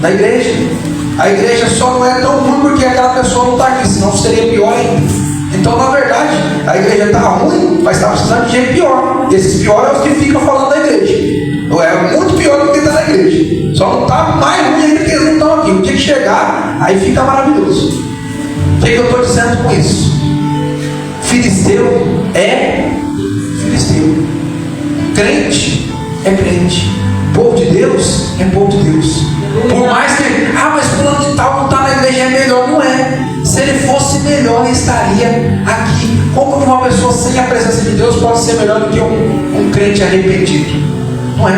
Na igreja. A igreja só não é tão ruim porque aquela pessoa não está aqui, senão seria pior ainda. Então, na verdade, a igreja está ruim, mas está precisando de gente pior. E esses piores é os que ficam falando da igreja. É muito pior do que está na igreja. Só não está mais ruim ainda que eles não estão aqui. O dia que chegar, aí fica maravilhoso. O que eu estou dizendo com isso? Filisteu é filisteu. Crente é crente. Povo de Deus é povo de Deus. Por mais que, mas fulano de tal não está na igreja, é melhor. Não é. Se ele fosse melhor, ele estaria aqui. Como que uma pessoa sem a presença de Deus pode ser melhor do que um crente arrependido? Não é.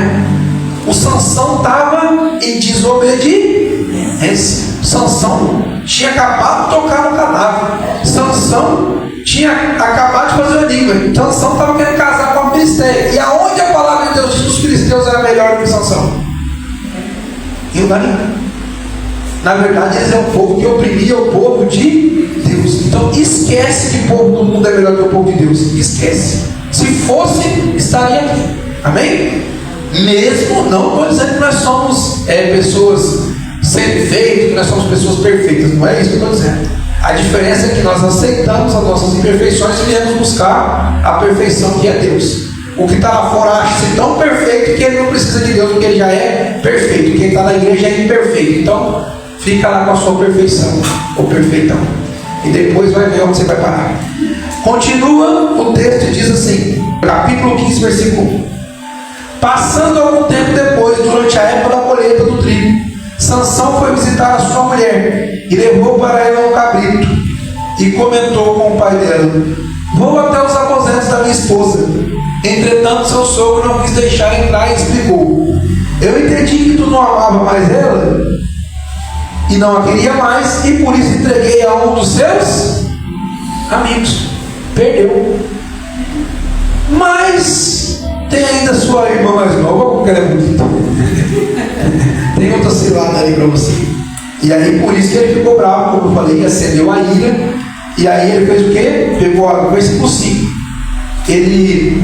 O Sansão estava em desobediência. Sansão tinha acabado de tocar no cadáver. Sansão tinha acabado de fazer o enigma. Sansão estava querendo casar com a Filisteia. E aonde a palavra de Deus diz que os filisteus eram melhores do que Sansão? Em lugar nenhum. Na verdade, eles é um povo que oprimia o povo de Deus. Então esquece que o povo do mundo é melhor que o povo de Deus. Esquece. Se fosse, estaria aqui. Amém? Mesmo, não estou dizendo que nós somos pessoas sem defeito, que nós somos pessoas perfeitas. Não é isso que eu estou dizendo. A diferença é que nós aceitamos as nossas imperfeições e viemos buscar a perfeição que é Deus. O que está lá fora acha-se tão perfeito que ele não precisa de Deus, porque ele já é perfeito. Quem está na igreja é imperfeito. Então, fica lá com a sua perfeição, ou perfeitão. E depois vai ver onde você vai parar. Continua o texto e diz assim, capítulo 15, versículo 1. Passando algum tempo depois, durante a época da colheita do trigo, Sansão foi visitar a sua mulher e levou para ela um cabrito e comentou com o pai dela: vou até os aposentos da minha esposa. Entretanto, seu sogro não quis deixar entrar e explicou: eu entendi que tu não amava mais ela e não a queria mais, e por isso entreguei a um dos seus amigos. Perdeu. Mas tem ainda sua irmã mais nova, porque ela é bonita. Tem outra cilada ali para você. E aí por isso que ele ficou bravo, como eu falei, acendeu a ira. E aí ele fez o quê? Pegou o versículo 5.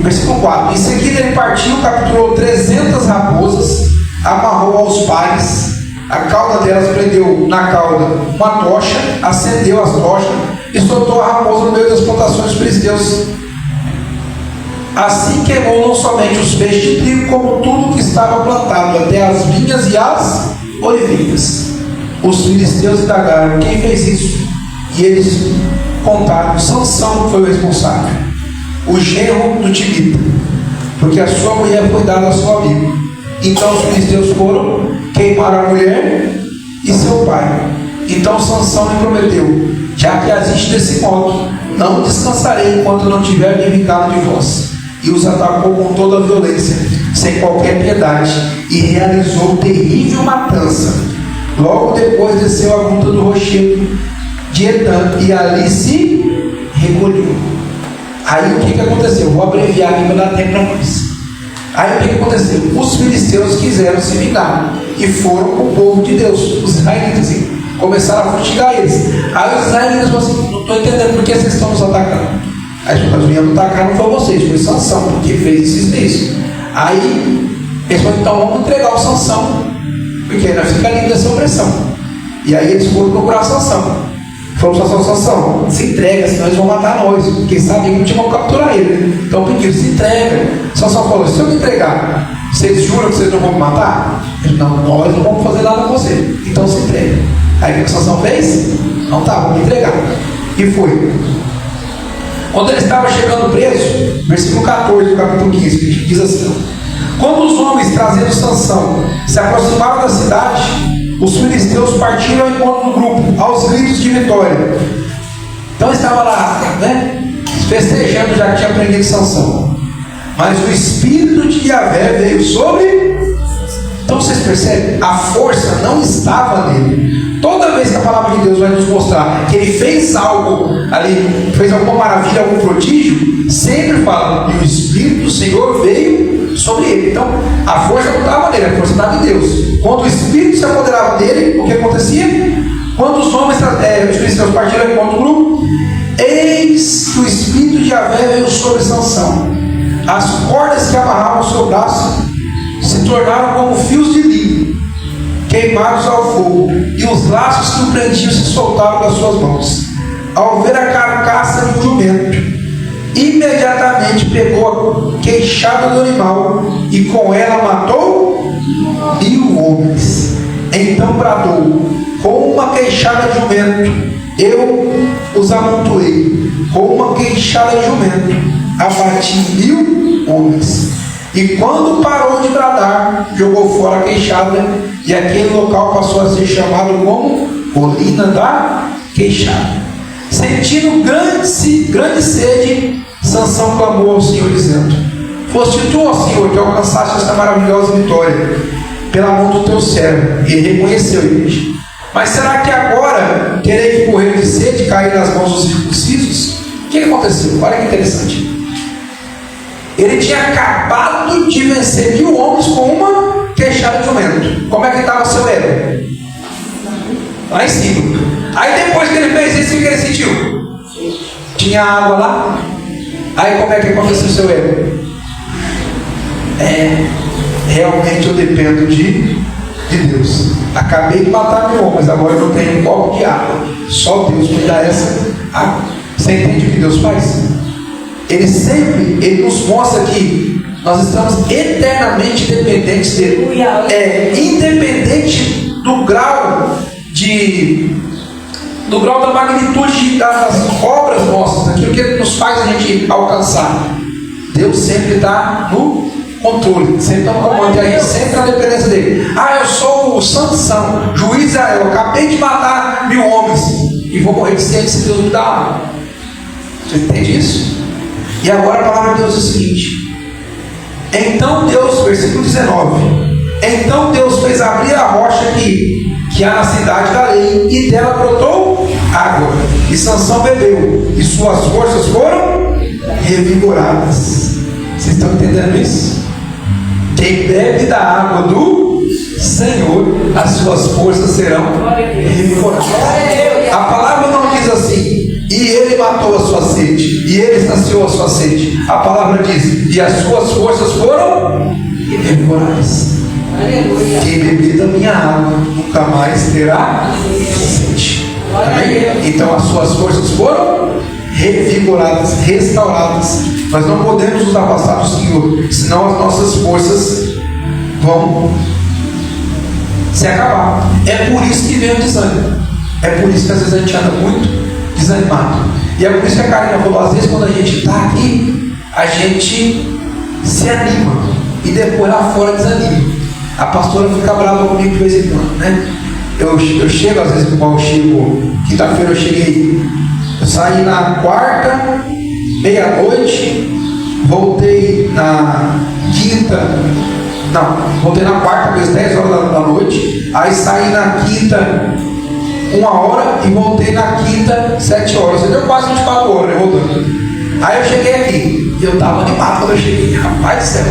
Versículo 4. Em seguida ele partiu, capturou 300 raposas, amarrou aos pares, a cauda delas prendeu na cauda uma tocha, acendeu as tochas e soltou a raposa no meio das plantações dos filisteus. Assim queimou não somente os feixes de trigo, como tudo que estava plantado, até as vinhas e as oliveiras. Os filisteus indagaram: quem fez isso? E eles contaram: Sansão foi o responsável, o genro do Timita, porque a sua mulher foi dada ao seu amigo. Então os filisteus foram, queimaram a mulher e seu pai. Então Sansão lhe prometeu: já que agiste desse modo, não descansarei enquanto não tiver me vingado de vós. E os atacou com toda a violência, sem qualquer piedade, e realizou terrível matança. Logo depois desceu a gruta do rochedo de Etam e ali se recolheu. Aí o que aconteceu? Vou abreviar aqui para dar tempo para nós. Aí o que aconteceu? Os filisteus quiseram se vingar e foram com o povo de Deus, os israelitas, começaram a fustigar eles. Aí os israelitas falaram assim: não estou entendendo por que vocês estão nos atacando. Aí nós viemos atacar, não foi vocês, foi Sansão, porque fez isso. Aí Eles falaram, então vamos entregar o Sansão, porque aí nós ficamos livres dessa opressão. E aí eles foram procurar Sansão. Falou para Sansão, se entrega, senão eles vão matar nós, porque sabiam que não tinha como capturar ele, né? Então pediram, se entrega. Sansão falou, se eu me entregar, vocês juram que vocês não vão me matar? Ele, não, nós não vamos fazer nada com você, então se entrega. Aí o que Sansão fez? Não tá, vou me entregar. E foi. Quando ele estava chegando preso, versículo 14 do capítulo 15, diz assim: quando os homens trazendo Sansão se aproximaram da cidade, os filisteus partiram ao encontro do grupo, aos gritos de vitória. Então estava lá, né, festejando, já que tinha prendido Sansão. Mas o Espírito de Yahvé veio sobre. Então vocês percebem, a força não estava nele. Toda vez que a palavra de Deus vai nos mostrar que ele fez algo ali, fez alguma maravilha, algum prodígio, sempre fala, e o Espírito do Senhor veio sobre ele. Então, a força não estava nele, a força estava em Deus. Quando o Espírito se apoderava dele, o que acontecia? Quando os homens, os cristãos partiram ao encontro do grupo, eis que o Espírito de Yahvé veio sobre Sansão. As cordas que amarravam o seu braço se tornaram como fios de linho, queimados ao fogo, e os laços que o prendiam se soltaram das suas mãos. Ao ver a carcaça de um jumento, imediatamente pegou a queixada do animal e com ela matou 1000 homens. Então bradou, com uma queixada de jumento eu os amontoei, com uma queixada de jumento abati 1000 homens. E quando parou de bradar, jogou fora a queixada, e aquele local passou a ser chamado como Colina da Queixada. Sentindo grande sede, Sansão clamou ao Senhor, dizendo: foste tu, ó Senhor, que alcançaste esta maravilhosa vitória pela mão do teu servo. E ele reconheceu, igreja. Mas será que agora terei que morrer de sede e cair nas mãos dos circuncisos? O que aconteceu? Olha que interessante. Ele tinha acabado de vencer 1000 homens com uma queixada de jumento. Como é que estava o seu ego? Lá em cima. Aí depois que ele fez isso, o que ele sentiu? Tinha água lá. Aí como é que aconteceu o seu ego? Realmente eu dependo de Deus. Acabei de matar 1000 homens, agora eu não tenho um copo de água. Só Deus me dá essa água. Você entende o que Deus faz? Ele nos mostra que nós estamos eternamente dependentes dele. Independente do grau da magnitude das obras nossas, daquilo que ele nos faz a gente alcançar. Deus sempre está no controle, sempre está no comando, e a gente sempre na dependência dele. Eu sou o Sansão, juiz de Israel, eu acabei de matar 1000 homens e vou morrer de sede se Deus me dá água. Você entende isso? E agora a palavra de Deus é o seguinte: então Deus, versículo 19, então Deus fez abrir a rocha que há na cidade da lei, e dela brotou água, e Sansão bebeu, e suas forças foram revigoradas. Vocês estão entendendo isso? Quem bebe da água do Senhor, as suas forças serão revigoradas. A palavra não diz assim: e ele matou a sua sede, e ele saciou a sua sede. A palavra diz: e as suas forças foram revigoradas. Quem beber da minha água nunca mais terá sede. Amém? Então as suas forças foram revigoradas, restauradas. Nós não podemos nos afastar do Senhor, senão as nossas forças vão se acabar. É por isso que vem o desânimo. É por isso que às vezes a gente anda muito desanimado. E é por isso que a Karina falou: às vezes quando a gente está aqui, a gente se anima e depois lá fora desanima. A pastora fica brava comigo de vez em quando, né? Eu chego, às vezes, igual eu chego, quinta-feira eu cheguei, eu saí na quarta, meia-noite, voltei na quarta, às 10 horas da noite, aí saí na quinta, 1 hora, e voltei na quinta, 7 horas. Deu quase 24 horas, né, voltando. Aí eu cheguei aqui, e eu estava animado quando eu cheguei, rapaz do céu.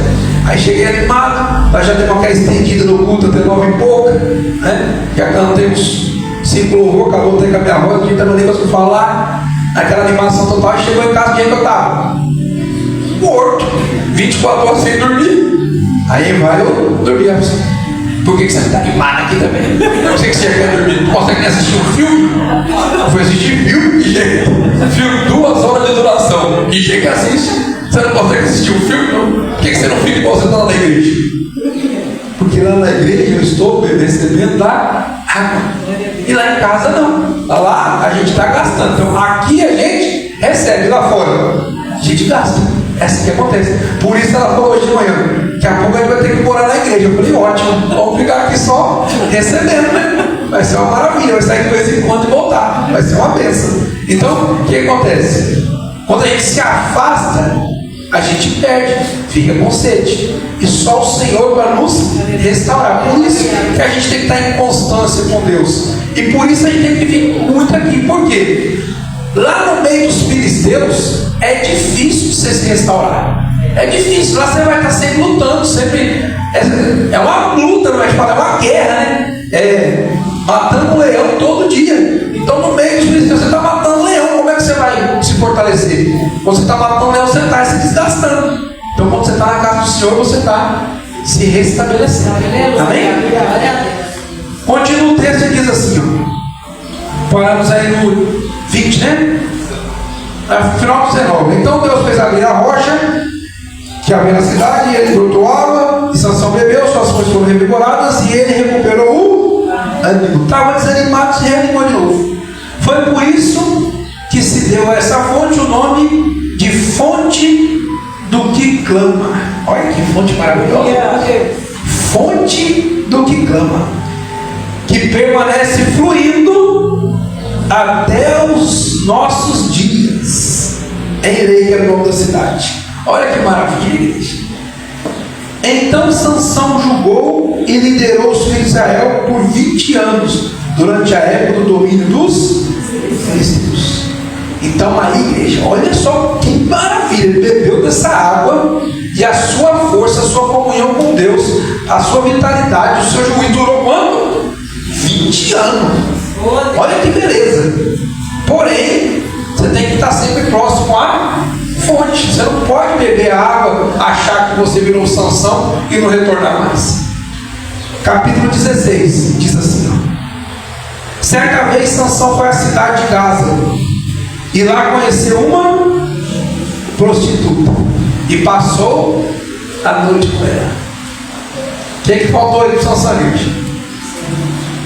Aí cheguei animado, nós já temos aquela estendida no culto até 9 e pouca, né? Já cantamos 5 louvor, acabou até com a minha voz, a gente não tem mais o que falar, naquela animação total. E chegou em casa, o dia que eu estava morto, 24 horas sem dormir, Aí vai eu dormir. Por que você está animado aqui também? Eu sei que você quer dormir. Não consegue nem assistir um filme? Eu fui assistir filme e chega. Filme 2 horas de duração. E chega e assiste. Você não consegue assistir um filme? Não. Por que você não fica igual você está lá na igreja? Porque lá na igreja eu estou recebendo da água. E lá em casa não. Lá a gente está gastando. Então aqui a gente recebe, lá fora a gente gasta. É assim que acontece. Por isso ela falou hoje de manhã. Daqui a pouco a gente vai ter que morar na igreja. Eu falei, ótimo, vamos ficar aqui só recebendo, né? Vai ser uma maravilha, vai sair de vez em quando e voltar. Vai ser uma bênção. Então, o que acontece? Quando a gente se afasta, a gente perde, fica com sede. E só o Senhor para nos restaurar. Por isso que a gente tem que estar em constância com Deus. E por isso a gente tem que vir muito aqui. Por quê? Lá no meio dos filisteus é difícil você se restaurar. É difícil, lá você vai estar sempre lutando, sempre. É uma luta, não é? É uma guerra, né? Matando um leão todo dia. Então no meio dos filisteus você está matando um leão, como é que você vai se fortalecer? Quando você está matando um leão, você está se desgastando. Então quando você está na casa do Senhor, você está se restabelecendo. Amém? Continua o texto e diz assim, ó. Paramos aí no 20, né? Final do 19. Então Deus fez abrir a rocha que havia na cidade, e ele brotou água, e Sansão bebeu, suas forças foram revigoradas, e ele recuperou o ânimo. Estava desanimado, se reanimou de novo. Foi por isso que se deu a essa fonte o nome de fonte do que clama. Olha que fonte maravilhosa. Fonte do que clama, que permanece fluindo até os nossos dias. Enrei é o nome da cidade. Olha que maravilha, igreja. Então Sansão julgou e liderou os filhos de Israel por 20 anos, durante a época do domínio dos filisteus. Então aí, igreja, olha só que maravilha. Ele bebeu dessa água, e a sua força, a sua comunhão com Deus, a sua vitalidade, o seu juízo durou quanto? 20 anos. Olha que beleza. Porém, você tem que estar sempre próximo à fonte. Você não pode beber a água, achar que você virou Sansão e não retornar mais. Capítulo 16 diz assim, ó. Certa vez Sansão foi à cidade de Gaza, e lá conheceu uma prostituta, e passou a noite com ela. O que faltou aí para Sansão, gente?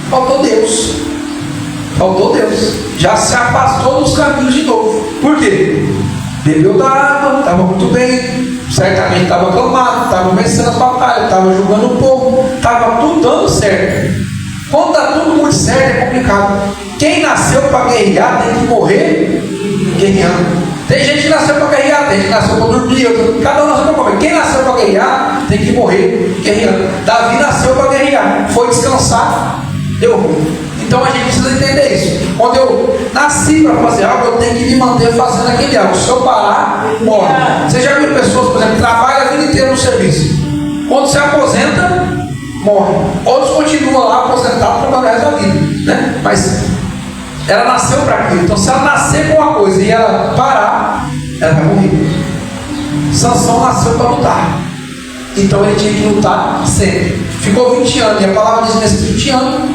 Faltou Deus. Faltou Deus. Já se afastou dos caminhos de novo. Por quê? Bebeu da água, estava muito bem, certamente estava acalmado, estava vencendo as batalhas, estava julgando o povo, estava tudo dando certo. Quando está tudo muito certo, é complicado. Quem nasceu para guerrear tem que morrer guerreando. Tem gente que nasceu para guerrear, tem gente que nasceu para dormir, cada um nasceu para comer. Quem nasceu para guerrear tem que morrer guerreando. Davi nasceu para guerrear, foi descansar, deu ruim. Então a gente precisa entender isso. Quando eu nasci para fazer algo, eu tenho que me manter fazendo aquele algo. Se eu parar, morre. Você já viu pessoas, por exemplo, que trabalham a vida inteira no serviço. Quando se aposenta, morre. Outros continuam lá aposentados para o resto da vida, né? Mas ela nasceu para aquilo. Então se ela nascer com uma coisa e ela parar, ela vai morrer. Sansão nasceu para lutar. Então ele tinha que lutar sempre. Ficou 20 anos. E a palavra diz nesses 20 anos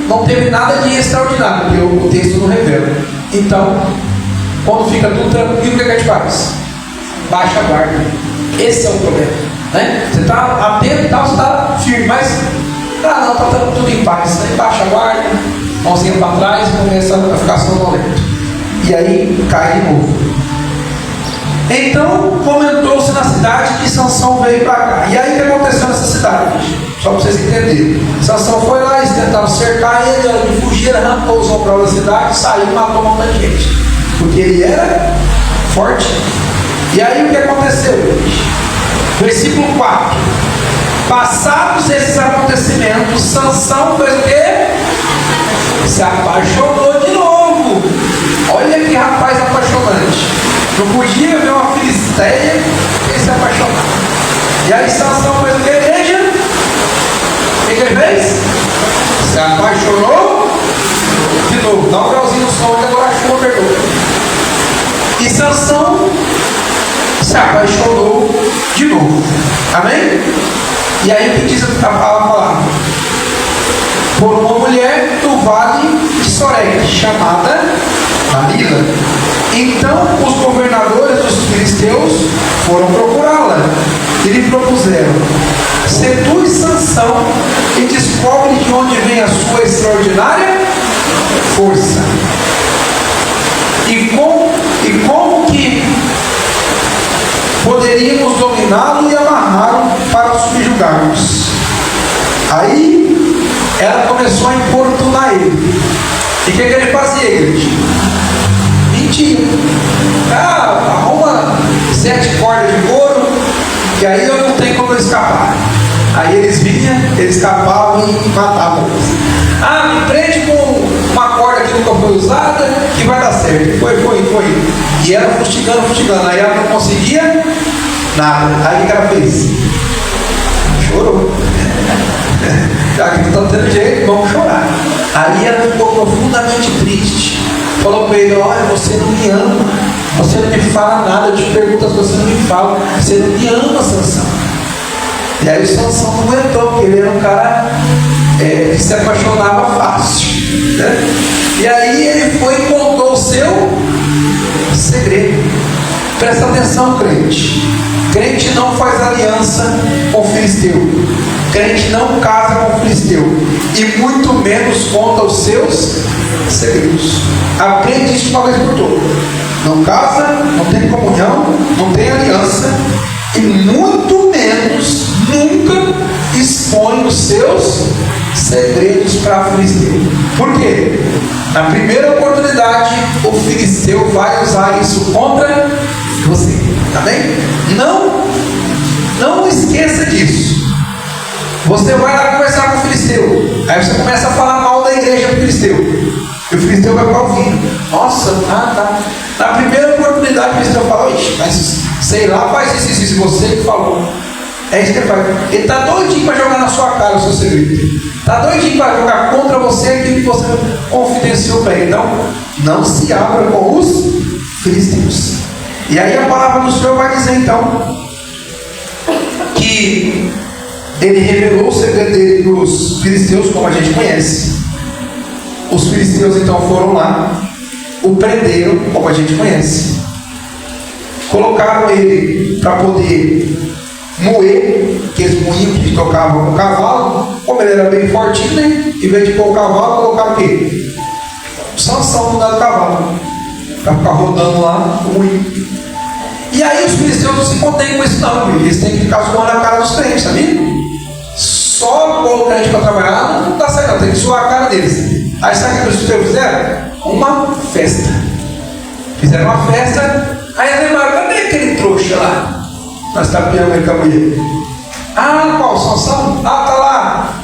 não teve nada de extraordinário, porque o texto não revela. Então, quando fica tudo tranquilo, o que a gente faz? Baixa a guarda. Esse é o problema, né? Você está atento e tal, você está firme, mas não, está tudo em paz. Aí baixa a guarda, mãozinha para trás e começa a ficar sonolento. E aí cai de novo. Então comentou-se na cidade que Sansão veio para cá. E aí o que aconteceu nessa cidade? Só para vocês entenderem. Sansão foi lá, eles tentaram cercar ele, ele fugiu, arrancou os ombros da cidade, saiu e matou um monte de gente. Porque ele era forte. E aí o que aconteceu? Versículo 4. Passados esses acontecimentos, Sansão fez o quê? Se apaixonou de novo. Olha que rapaz apaixonante. Não podia ver uma filisteia e se apaixonar. E aí Sansão fez o que, igreja? O que ele fez? Se apaixonou de novo. Dá um grauzinho no som, que agora a chuva perdoa. E Sansão se apaixonou de novo. Amém? E aí o que diz a palavra? Por uma mulher do vale de Sorek, chamada Dalila. Então os governadores dos filisteus foram procurá-la e lhe propuseram: seduz Sansão e descobre de onde vem a sua extraordinária força. E como que poderíamos dominá-lo e amarrá-lo para subjugarmos? Aí ela começou a importunar ele. E o que ele fazia, igreja? Mentia. Arruma 7 cordas de couro, e aí eu não tenho como eu escapar. Aí eles vinham, eles escapavam e matavam eles. Me prende com uma corda que nunca foi usada, que vai dar certo. Foi. E ela fustigando. Aí ela não conseguia nada. Aí o que ela fez? Chorou. Já que não está tendo jeito, vamos chorar. Aí ela ficou profundamente triste. Falou para ele: olha, você não me ama, você não me fala nada, eu te pergunto as coisas, você não me fala, você não me ama, Sansão. E aí o Sansão não aguentou, porque ele era um cara que se apaixonava fácil, né? E aí ele foi e contou o seu segredo. Presta atenção, crente. Crente não faz aliança com o filisteu. Crente não casa com o filisteu. E muito menos conta os seus segredos. Aprende isso uma vez por todas. Não casa, não tem comunhão, não tem aliança. E muito menos, nunca expõe os seus segredos para o filisteu. Por quê? Na primeira oportunidade, o filisteu vai usar isso contra você. Tá bem? Não esqueça disso. Você vai lá conversar com o filisteu. Aí você começa a falar mal da igreja do filisteu. E o filisteu vai ficar ouvindo. Nossa, tá. Na primeira oportunidade, o filisteu fala: ixi, mas sei lá, faz isso, você que falou. É isso que ele faz. Ele está doidinho para jogar na sua cara o seu segredo. Está doidinho para jogar contra você aquilo que você confidenciou para ele. Então, não se abra com os filisteus. E aí a palavra do Senhor vai dizer então que ele revelou o segredo dele para os filisteus, como a gente conhece. Os filisteus então foram lá, o prenderam, como a gente conhece, colocaram ele para poder moer, que eles moinhos que tocavam com o cavalo. Como ele era bem fortinho, né? Em vez de pôr o cavalo, colocaram o quê? O Sansão no lado do cavalo, para ficar rodando lá o moinho. E aí os filisteus não se contêm com isso não, eles têm que ficar zoando a cara dos crentes, sabia? Só pôr o crente para trabalhar não dá certo, tem que zoar a cara deles. Aí sabe o que os filisteus fizeram? Uma festa. Fizeram uma festa. Aí lembraram: cadê aquele trouxa lá? Nós tapeamos ele com a mulher. Qual? Sansão? Tá lá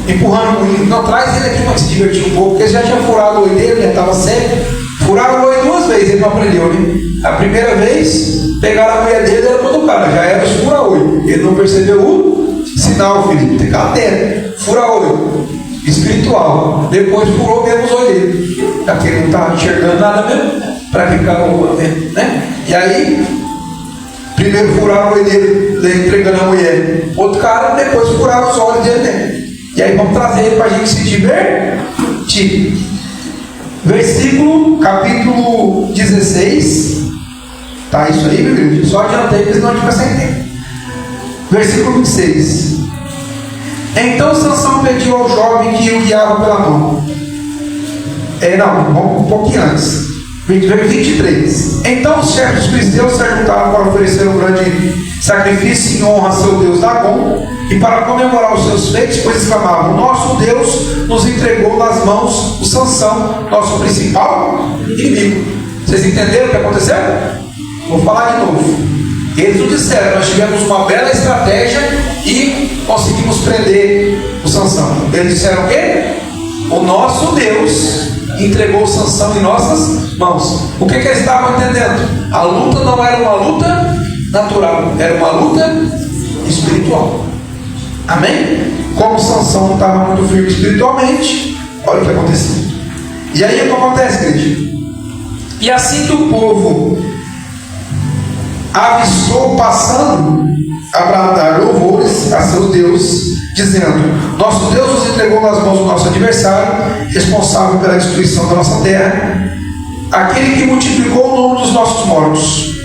empurrando o moinho. Não, traz ele aqui para se divertir um pouco, porque ele já tinha furado o olho dele, já estava cego. Furaram o olho 2 vezes, ele não aprendeu, né? A primeira vez, pegaram a mulher dele, era todo cara, já era os fura-olho. Ele não percebeu o sinal, filho. Tem que ficar atento. Fura-olho espiritual. Depois furou mesmo os olhos dele. Aqui ele não estava enxergando nada mesmo, para ficar atento, né? E aí, primeiro furaram o olho dele, entregando a mulher. Outro cara, depois furaram os olhos dele mesmo. E aí vamos trazer ele para a gente se divertir. Capítulo 16. Tá isso aí, meu querido? Só adiantei, porque senão a gente vai sem tempo. Versículo 26. Então Sansão pediu ao jovem que o guiava pela mão. Vamos um pouquinho antes. 23. Então os chefes dos filisteus se ajuntaram para oferecer um grande sacrifício em honra a seu Deus Dagom e para comemorar os seus feitos, pois exclamavam: nosso Deus nos entregou nas mãos do Sansão, nosso principal inimigo. Vocês entenderam o que aconteceu? Vou falar de novo. Eles nos disseram: nós tivemos uma bela estratégia e conseguimos prender o Sansão. Eles disseram o quê? O nosso Deus entregou o Sansão em nossas mãos. O que eles estavam entendendo? A luta não era uma luta natural, era uma luta espiritual. Amém? Como Sansão não estava muito firme espiritualmente, olha o que aconteceu. E aí o que acontece, querido? E assim que o povo avistou passando a bradar louvor, seus deuses, dizendo: nosso Deus nos entregou nas mãos do nosso adversário, responsável pela destruição da nossa terra, aquele que multiplicou o número dos nossos mortos.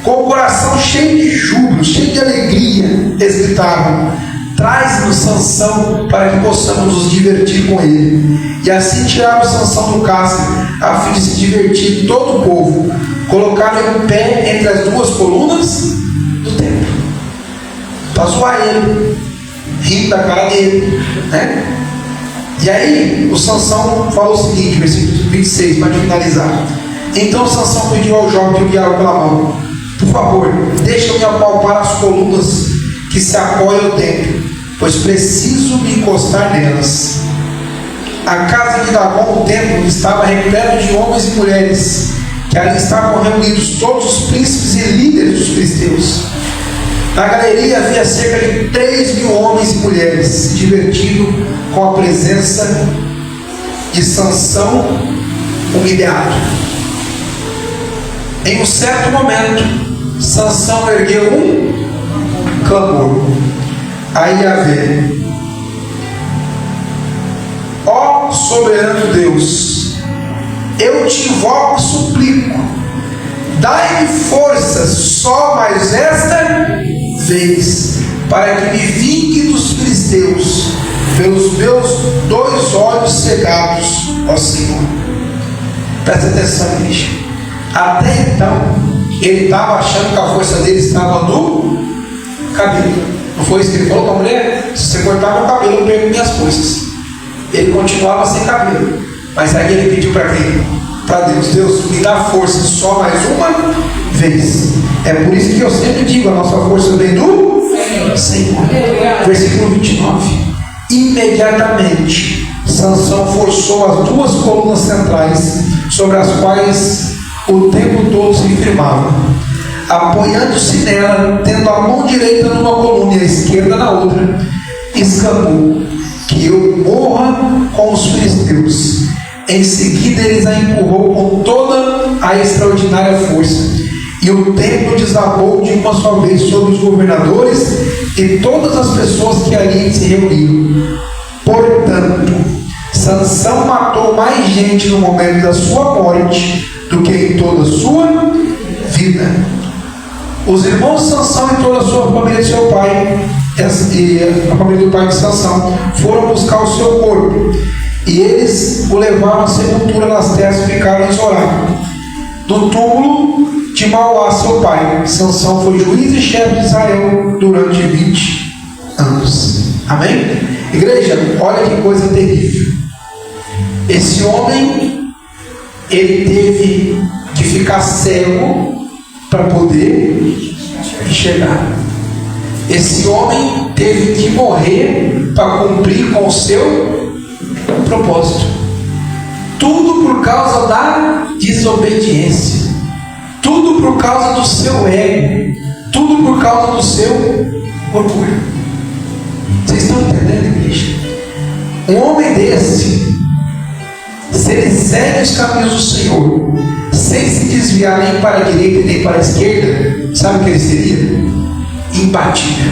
Com o coração cheio de júbilo, cheio de alegria, eles gritavam: traz-nos Sansão para que possamos nos divertir com ele. E assim tiraram Sansão do cárcere, a fim de se divertir todo o povo. Colocaram em pé entre as duas colunas do templo, para zoar ele, rindo da cara dele, né? E aí o Sansão falou o seguinte, versículo 26, para finalizar: então Sansão pediu ao jovem que o guiava pela mão: por favor, deixa-me apalpar as colunas que se apoiam ao templo, pois preciso me encostar nelas. A casa de Dagom, o templo, estava repleto de homens e mulheres, que ali estavam reunidos todos os príncipes e líderes dos filisteus. Na galeria havia cerca de 3.000 homens e mulheres se divertindo com a presença de Sansão humilhado. Em um certo momento, Sansão ergueu um clamor a Yahvé: ó soberano Deus, eu te invoco e suplico, dai-me força só mais esta vez, para que me vingue dos filisteus pelos meus 2 olhos cegados, ó Senhor. Presta atenção, igreja. Até então, ele estava achando que a força dele estava no cabelo. Não foi isso que ele falou para a mulher? Se você cortar meu cabelo, eu perco minhas forças. Ele continuava sem cabelo. Mas aí ele pediu para quem? Para Deus: Deus, me dá força só mais uma vez. É por isso que eu sempre digo: a nossa força vem do Senhor. Versículo 29. Imediatamente Sansão forçou as 2 colunas centrais, sobre as quais o templo todo se firmava. Apoiando-se nela, tendo a mão direita numa coluna e a esquerda na outra, exclamou: que eu morra com os filisteus. Em seguida eles a empurrou com toda a extraordinária força, e o templo desabou de uma só vez sobre os governadores e todas as pessoas que ali se reuniram. Portanto, Sansão matou mais gente no momento da sua morte do que em toda a sua vida. Os irmãos de Sansão e toda a sua família de seu pai, e a família do pai de Sansão, foram buscar o seu corpo, e eles o levaram à sepultura nas terras e ficaram em Zorá. No túmulo de Mauá, seu pai, Sansão foi juiz e chefe de Israel durante 20 anos. Amém? Igreja, olha que coisa terrível. Esse homem, ele teve que ficar cego para poder enxergar. Esse homem teve que morrer para cumprir com o seu propósito. Tudo por causa da desobediência. Tudo por causa do seu ego. Tudo por causa do seu orgulho. Vocês estão entendendo, igreja? Um homem desse, se ele segue os caminhos do Senhor, sem se desviar nem para a direita nem para a esquerda, sabe o que ele seria? Imbatível.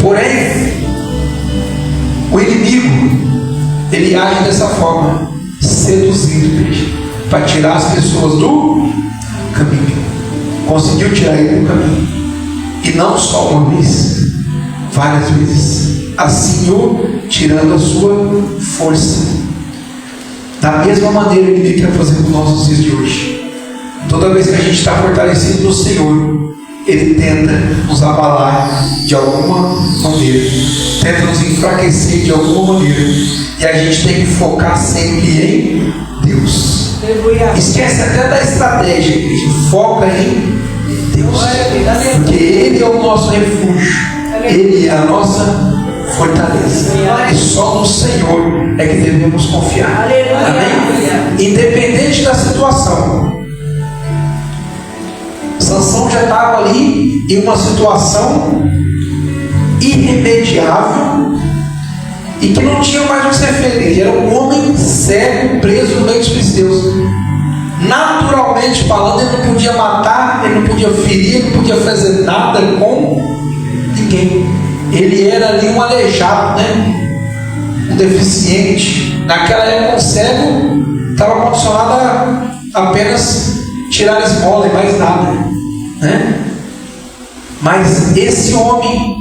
Porém, o inimigo, ele age dessa forma, seduzindo, igreja, para tirar as pessoas do caminho. Conseguiu tirar ele do caminho, e não só uma vez, várias vezes. Assim o tirando a sua força. Da mesma maneira que ele quer fazer com nós nos dias de hoje. Toda vez que a gente está fortalecido no Senhor, ele tenta nos abalar de alguma maneira, tenta nos enfraquecer de alguma maneira, e a gente tem que focar sempre em Deus. Esquece até da estratégia, foca em Deus, porque Ele é o nosso refúgio, Ele é a nossa fortaleza, e só no Senhor é que devemos confiar. Amém? Independente da situação. Sansão já estava ali em uma situação irremediável e que não tinha mais o que ser feito. Ele era um homem cego, preso no meio dos filisteus. Naturalmente falando, ele não podia matar, ele não podia ferir, ele não podia fazer nada com ninguém. ele era ali um aleijado, né? Um deficiente. Naquela época, um cego estava condicionado a apenas tirar esmola e mais nada, né? Mas esse homem,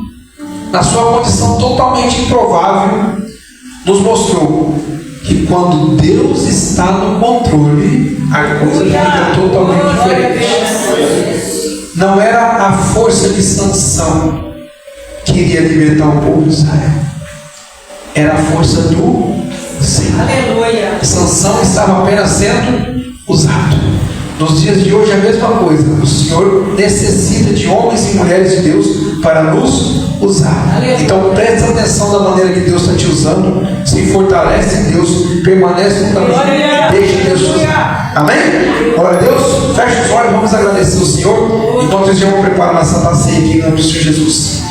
na sua condição totalmente improvável, nos mostrou que quando Deus está no controle, a coisa fica totalmente diferente. Não era a força de Sansão que iria libertar o povo de Israel, era a força do Senhor. Aleluia. Sansão estava apenas sendo usado. Nos dias de hoje é a mesma coisa. O Senhor necessita de homens e mulheres de Deus para nos usar. Aleluia. Então preste atenção da maneira que Deus está te usando. Se fortalece em Deus, permanece no caminho, deixa Deus te usar. Amém? Glória a Deus. Feche os olhos, vamos agradecer o Senhor enquanto eles vão preparar a Santa Ceia aqui em nome do Senhor Jesus.